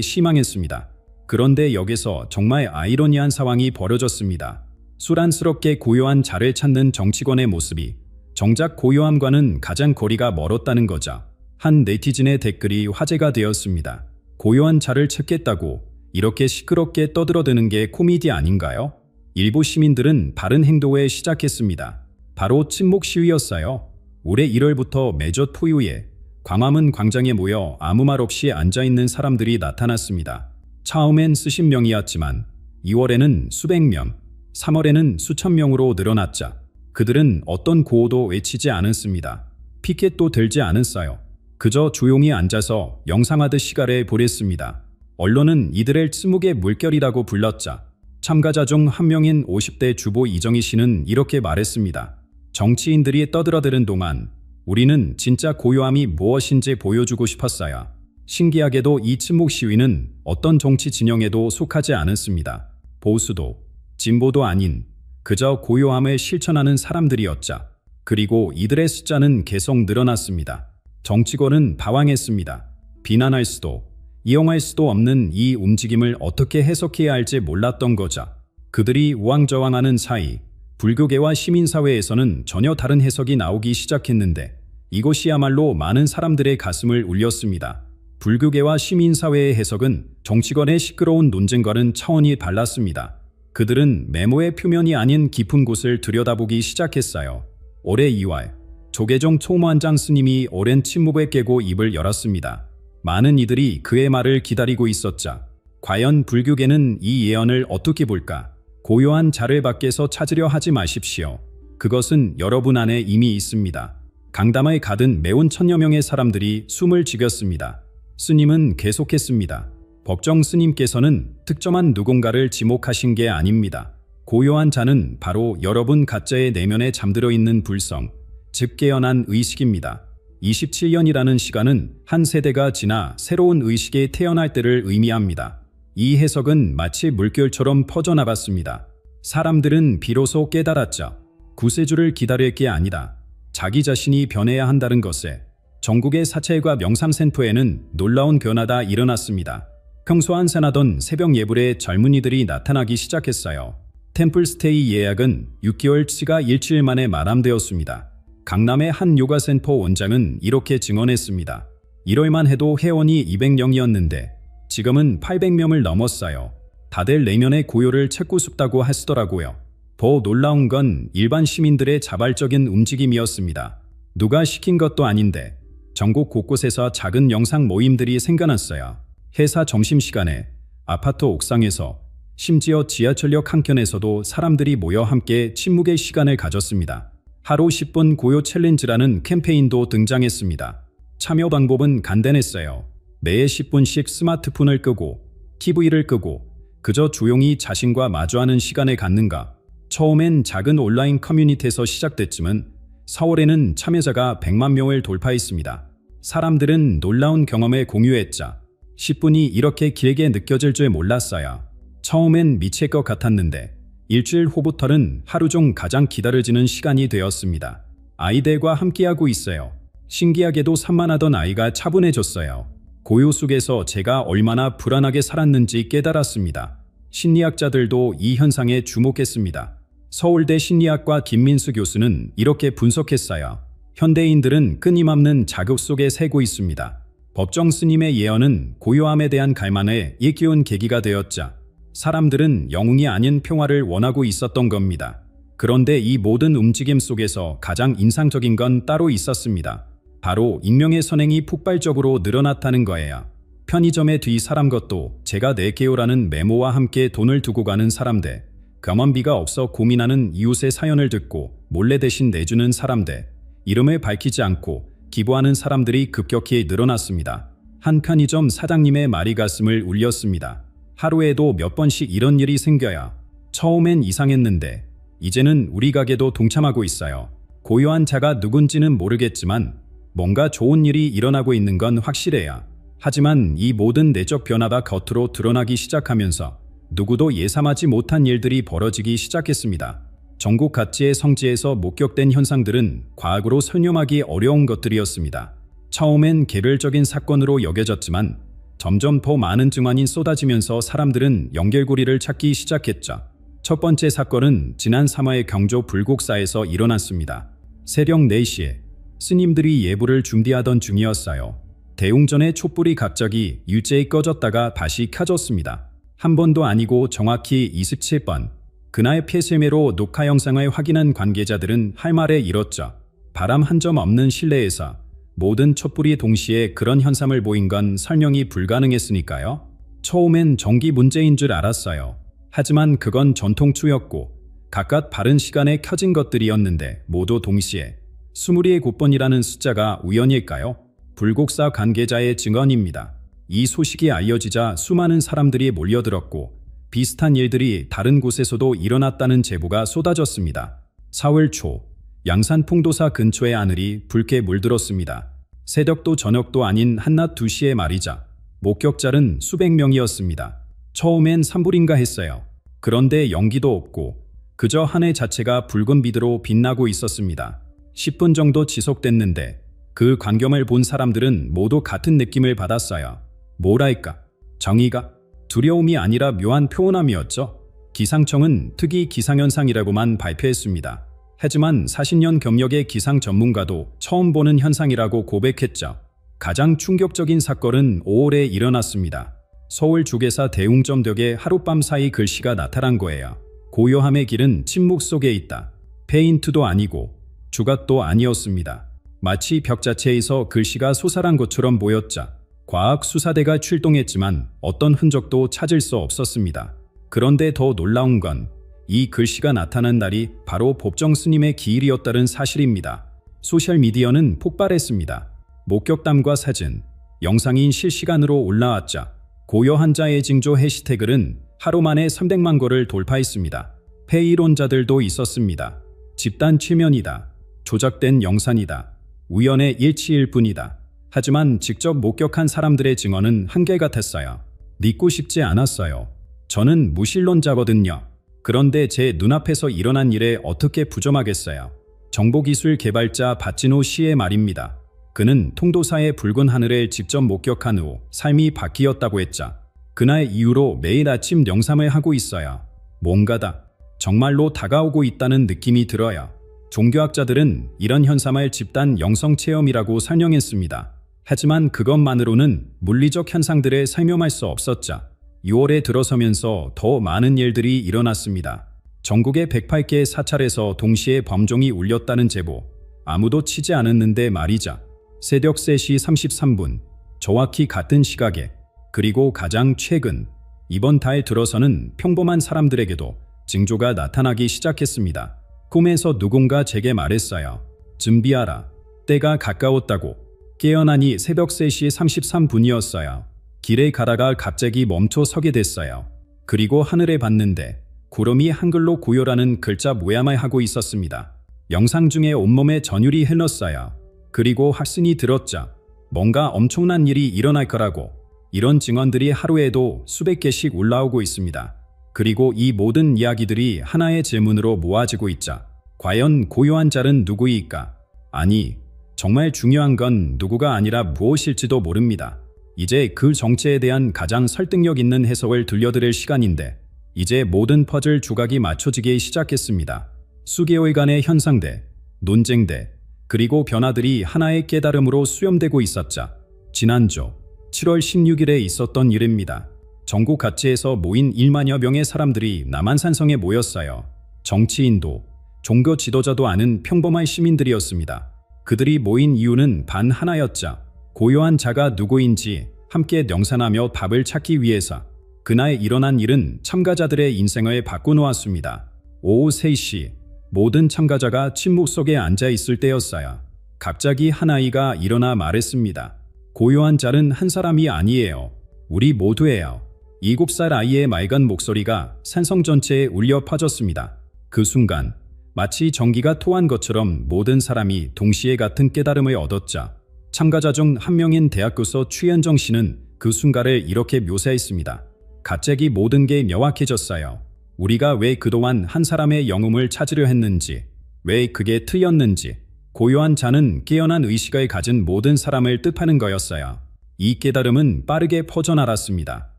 실망했습니다. 그런데 여기서 정말 아이러니한 상황이 벌어졌습니다. 수란스럽게 고요한 자를 찾는 정치권의 모습이 정작 고요함과는 가장 거리가 멀었다는 거죠. 한 네티즌의 댓글이 화제가 되었습니다. 고요한 자를 찾겠다고 이렇게 시끄럽게 떠들어대는 게 코미디 아닌가요? 일부 시민들은 바른 행동을 시작했습니다. 바로 침묵 시위였어요. 올해 1월부터 매주 토요일에 광화문 광장에 모여 아무 말 없이 앉아있는 사람들이 나타났습니다. 처음엔 수십 명이었지만 2월에는 수백 명, 3월에는 수천 명으로 늘어났자 그들은 어떤 구호도 외치지 않았습니다. 피켓도 들지 않았어요. 그저 조용히 앉아서 영상하듯 시간을 보냈습니다. 언론은 이들을 침묵의 물결이라고 불렀자 참가자 중 한 명인 50대 주보 이정희 씨는 이렇게 말했습니다. 정치인들이 떠들어대는 동안 우리는 진짜 고요함이 무엇인지 보여주고 싶었어요. 신기하게도 이 침묵 시위는 어떤 정치 진영에도 속하지 않았습니다. 보수도, 진보도 아닌 그저 고요함을 실천하는 사람들이었죠. 그리고 이들의 숫자는 계속 늘어났습니다. 정치권은 당황했습니다. 비난할 수도, 이용할 수도 없는 이 움직임을 어떻게 해석해야 할지 몰랐던 거죠. 그들이 우왕좌왕하는 사이 불교계와 시민사회에서는 전혀 다른 해석이 나오기 시작했는데 이것이야말로 많은 사람들의 가슴을 울렸습니다. 불교계와 시민사회의 해석은 정치권의 시끄러운 논쟁과는 차원이 달랐습니다. 그들은 메모의 표면이 아닌 깊은 곳을 들여다보기 시작했어요. 올해 2월 조계종 총무원장 스님이 오랜 침묵을 깨고 입을 열었습니다. 많은 이들이 그의 말을 기다리고 있었자 과연 불교계는 이 예언을 어떻게 볼까? 고요한 자를 밖에서 찾으려 하지 마십시오. 그것은 여러분 안에 이미 있습니다. 강담에 가든 매운 천여 명의 사람들이 숨을 죽였습니다. 스님은 계속했습니다. 법정 스님께서는 특정한 누군가를 지목하신 게 아닙니다. 고요한 자는 바로 여러분 각자의 내면에 잠들어 있는 불성, 즉 깨어난 의식입니다. 27년이라는 시간은 한 세대가 지나 새로운 의식에 태어날 때를 의미합니다. 이 해석은 마치 물결처럼 퍼져나갔습니다. 사람들은 비로소 깨달았죠. 구세주를 기다릴 게 아니다. 자기 자신이 변해야 한다는 것에 전국의 사찰과 명상센터에는 놀라운 변화가 일어났습니다. 평소 안산하던 새벽 예불에 젊은이들이 나타나기 시작했어요. 템플스테이 예약은 6개월치가 일주일 만에 마감되었습니다. 강남의 한 요가센터 원장은 이렇게 증언했습니다. 1월만 해도 회원이 200명이었는데 지금은 800명을 넘었어요. 다들 내면의 고요를 찾고 싶다고 하시더라고요. 더 놀라운 건 일반 시민들의 자발적인 움직임이었습니다. 누가 시킨 것도 아닌데 전국 곳곳에서 작은 영상 모임들이 생겨났어요. 회사 점심시간에, 아파트 옥상에서, 심지어 지하철역 한켠에서도 사람들이 모여 함께 침묵의 시간을 가졌습니다. 하루 10분 고요 챌린지라는 캠페인도 등장했습니다. 참여 방법은 간단했어요. 매일 10분씩 스마트폰을 끄고 TV를 끄고 그저 조용히 자신과 마주하는 시간을 갖는가. 처음엔 작은 온라인 커뮤니티에서 시작됐지만 4월에는 참여자가 100만 명을 돌파했습니다. 사람들은 놀라운 경험을 공유했자 10분이 이렇게 길게 느껴질 줄 몰랐어요. 처음엔 미칠 것 같았는데 일주일 후부터는 하루 중 가장 기다려지는 시간이 되었습니다. 아이들과 함께하고 있어요. 신기하게도 산만하던 아이가 차분해졌어요. 고요 속에서 제가 얼마나 불안하게 살았는지 깨달았습니다. 심리학자들도 이 현상에 주목했습니다. 서울대 심리학과 김민수 교수는 이렇게 분석했어요. 현대인들은 끊임없는 자극 속에 새고 있습니다. 법정 스님의 예언은 고요함에 대한 갈망에 일깨운 계기가 되었자 사람들은 영웅이 아닌 평화를 원하고 있었던 겁니다. 그런데 이 모든 움직임 속에서 가장 인상적인 건 따로 있었습니다. 바로 익명의 선행이 폭발적으로 늘어났다는 거예요. 편의점의 뒤 사람 것도 제가 낼게요라는 메모와 함께 돈을 두고 가는 사람들, 경험비가 없어 고민하는 이웃의 사연을 듣고 몰래 대신 내주는 사람들, 이름을 밝히지 않고 기부하는 사람들이 급격히 늘어났습니다. 한 편의점 사장님의 말이 가슴을 울렸습니다. 하루에도 몇 번씩 이런 일이 생겨야 처음엔 이상했는데 이제는 우리 가게도 동참하고 있어요. 고요한 자가 누군지는 모르겠지만 뭔가 좋은 일이 일어나고 있는 건 확실해요. 하지만 이 모든 내적 변화가 겉으로 드러나기 시작하면서 누구도 예상하지 못한 일들이 벌어지기 시작했습니다. 전국 각지의 성지에서 목격된 현상들은 과학으로 설명하기 어려운 것들이었습니다. 처음엔 개별적인 사건으로 여겨졌지만 점점 더 많은 증언이 쏟아지면서 사람들은 연결고리를 찾기 시작했죠. 첫 번째 사건은 지난 3월 경주 불곡사에서 일어났습니다. 새벽 4시에 스님들이 예불을 준비하던 중이었어요. 대웅전의 촛불이 갑자기 일제히 꺼졌다가 다시 켜졌습니다. 한 번도 아니고 정확히 27번. 그날 폐쇄매로 녹화 영상을 확인한 관계자들은 할 말에 잃었죠. 바람 한 점 없는 실내에서 모든 촛불이 동시에 그런 현상을 보인 건 설명이 불가능했으니까요. 처음엔 전기 문제인 줄 알았어요. 하지만 그건 전통추였고 각각 다른 시간에 켜진 것들이었는데 모두 동시에 27번이라는 숫자가 우연일까요? 불곡사 관계자의 증언입니다. 이 소식이 알려지자 수많은 사람들이 몰려들었고 비슷한 일들이 다른 곳에서도 일어났다는 제보가 쏟아졌습니다. 4월 초 양산 풍도사 근처의 하늘이 붉게 물들었습니다. 새벽도 저녁도 아닌 한낮 2시의 말이자 목격자는 수백 명이었습니다. 처음엔 산불인가 했어요. 그런데 연기도 없고 그저 하늘 자체가 붉은 빛으로 빛나고 있었습니다. 10분 정도 지속됐는데 그 광경을 본 사람들은 모두 같은 느낌을 받았어요. 뭐랄까, 정의가 두려움이 아니라 묘한 표현함이었죠. 기상청은 특이 기상현상이라고만 발표했습니다. 하지만 40년 경력의 기상 전문가도 처음 보는 현상이라고 고백했죠. 가장 충격적인 사건은 5월에 일어났습니다. 서울 주계사 대웅점벽에 하룻밤 사이 글씨가 나타난 거예요. 고요함의 길은 침묵 속에 있다. 페인트도 아니고 주갓도 아니었습니다. 마치 벽 자체에서 글씨가 솟아난 것처럼 보였자 과학수사대가 출동했지만 어떤 흔적도 찾을 수 없었습니다. 그런데 더 놀라운 건 이 글씨가 나타난 날이 바로 법정 스님의 기일이었다는 사실입니다. 소셜미디어는 폭발했습니다. 목격담과 사진, 영상이 실시간으로 올라왔자 고요한 자의 징조 해시태그는 하루 만에 300만 거를 돌파했습니다. 폐이론자들도 있었습니다. 집단 최면이다. 조작된 영상이다. 우연의 일치일 뿐이다. 하지만 직접 목격한 사람들의 증언은 한결같았어요. 믿고 싶지 않았어요. 저는 무신론자거든요. 그런데 제 눈앞에서 일어난 일에 어떻게 부정하겠어요. 정보기술 개발자 박진호 씨의 말입니다. 그는 통도사의 붉은 하늘을 직접 목격한 후 삶이 바뀌었다고 했자 그날 이후로 매일 아침 명상을 하고 있어요. 뭔가다. 정말로 다가오고 있다는 느낌이 들어요. 종교학자들은 이런 현상을 집단 영성체험이라고 설명했습니다. 하지만 그것만으로는 물리적 현상들을 설명할 수 없었자 6월에 들어서면서 더 많은 일들이 일어났습니다. 전국의 108개의 사찰에서 동시에 범종이 울렸다는 제보. 아무도 치지 않았는데 말이자. 새벽 3시 33분, 정확히 같은 시각에. 그리고 가장 최근, 이번 달 들어서는 평범한 사람들에게도 징조가 나타나기 시작했습니다. 꿈에서 누군가 제게 말했어요. 준비하라. 때가 가까웠다고. 깨어나니 새벽 3시 33분이었어요. 길에 가다가 갑자기 멈춰 서게 됐어요. 그리고 하늘에 봤는데 구름이 한글로 고요라는 글자 모양을 하고 있었습니다. 영상 중에 온몸에 전율이 흘렀어요. 그리고 확신이 들었자 뭔가 엄청난 일이 일어날 거라고. 이런 증언들이 하루에도 수백 개씩 올라오고 있습니다. 그리고 이 모든 이야기들이 하나의 질문으로 모아지고 있자 과연 고요한 자는 누구일까? 아니, 정말 중요한 건 누구가 아니라 무엇일지도 모릅니다. 이제 그 정체에 대한 가장 설득력 있는 해석을 들려드릴 시간인데 이제 모든 퍼즐 조각이 맞춰지기 시작했습니다. 수개월간의 현상대, 논쟁대, 그리고 변화들이 하나의 깨달음으로 수렴되고 있었자 지난주 7월 16일에 있었던 일입니다. 전국 각지에서 모인 1만여 명의 사람들이 남한산성에 모였어요. 정치인도, 종교 지도자도 아닌 평범한 시민들이었습니다. 그들이 모인 이유는 단 하나였자 고요한 자가 누구인지 함께 명상하며 답을 찾기 위해서. 그날 일어난 일은 참가자들의 인생을 바꿔놓았습니다. 오후 3시 모든 참가자가 침묵 속에 앉아있을 때였어요. 갑자기 한 아이가 일어나 말했습니다. 고요한 자는 한 사람이 아니에요. 우리 모두예요. 7살 아이의 맑은 목소리가 산성 전체에 울려 퍼졌습니다. 그 순간 마치 전기가 토한 것처럼 모든 사람이 동시에 같은 깨달음을 얻었자 참가자 중 한 명인 대학교서 최현정 씨는 그 순간을 이렇게 묘사했습니다. 갑자기 모든 게 명확해졌어요. 우리가 왜 그동안 한 사람의 영웅을 찾으려 했는지, 왜 그게 틀렸는지. 고요한 자는 깨어난 의식을 가진 모든 사람을 뜻하는 거였어요. 이 깨달음은 빠르게 퍼져나갔습니다.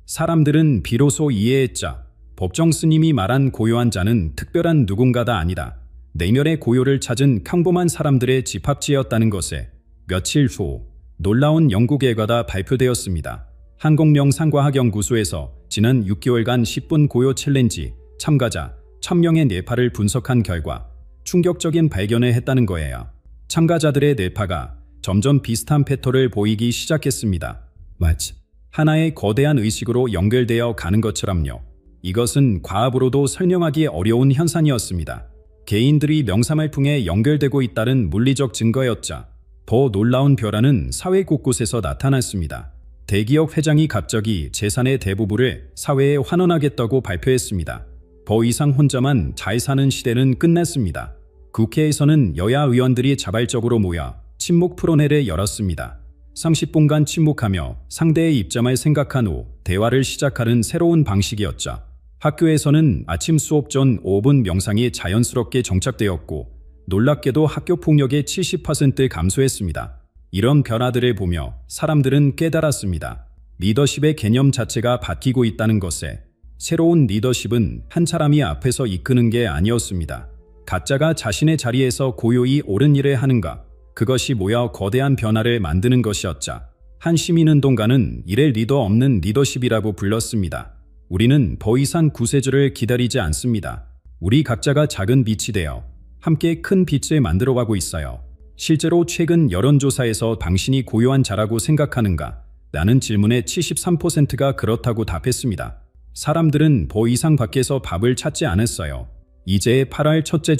사람들은 비로소 이해했자 법정 스님이 말한 고요한 자는 특별한 누군가가 아니다. 내면의 고요를 찾은 평범한 사람들의 집합지였다는 것에 며칠 후 놀라운 연구 결과가 발표되었습니다. 한국명상과학연구소에서 지난 6개월간 10분 고요 챌린지 참가자 1000명의 뇌파를 분석한 결과 충격적인 발견을 했다는 거예요. 참가자들의 뇌파가 점점 비슷한 패턴을 보이기 시작했습니다. 마치 하나의 거대한 의식으로 연결되어 가는 것처럼요. 이것은 과학으로도 설명하기 어려운 현상이었습니다. 개인들이 명상을 통해 연결되고 있다는 물리적 증거였자 더 놀라운 변화는 사회 곳곳에서 나타났습니다. 대기업 회장이 갑자기 재산의 대부분을 사회에 환원하겠다고 발표했습니다. 더 이상 혼자만 잘 사는 시대는 끝났습니다. 국회에서는 여야 의원들이 자발적으로 모여 침묵 토론회를 열었습니다. 30분간 침묵하며 상대의 입장을 생각한 후 대화를 시작하는 새로운 방식이었죠. 학교에서는 아침 수업 전 5분 명상이 자연스럽게 정착되었고 놀랍게도 학교 폭력의 70% 감소했습니다. 이런 변화들을 보며 사람들은 깨달았습니다. 리더십의 개념 자체가 바뀌고 있다는 것에 새로운 리더십은 한 사람이 앞에서 이끄는 게 아니었습니다. 각자가 자신의 자리에서 고요히 옳은 일을 하는가, 그것이 모여 거대한 변화를 만드는 것이었자. 한 시민운동가는 이를 리더 없는 리더십이라고 불렀습니다. 우리는 더 이상 구세주를 기다리지 않습니다. 우리 각자가 작은 빛이 되어 함께 큰 빛을 만들어가고 있어요. 실제로 최근 여론조사에서 당신이 고요한 자라고 생각하는가? 라는 질문에 73%가 그렇다고 답했습니다. 사람들은 더 이상 밖에서 밥을 찾지 않았어요. 이제 8월 첫째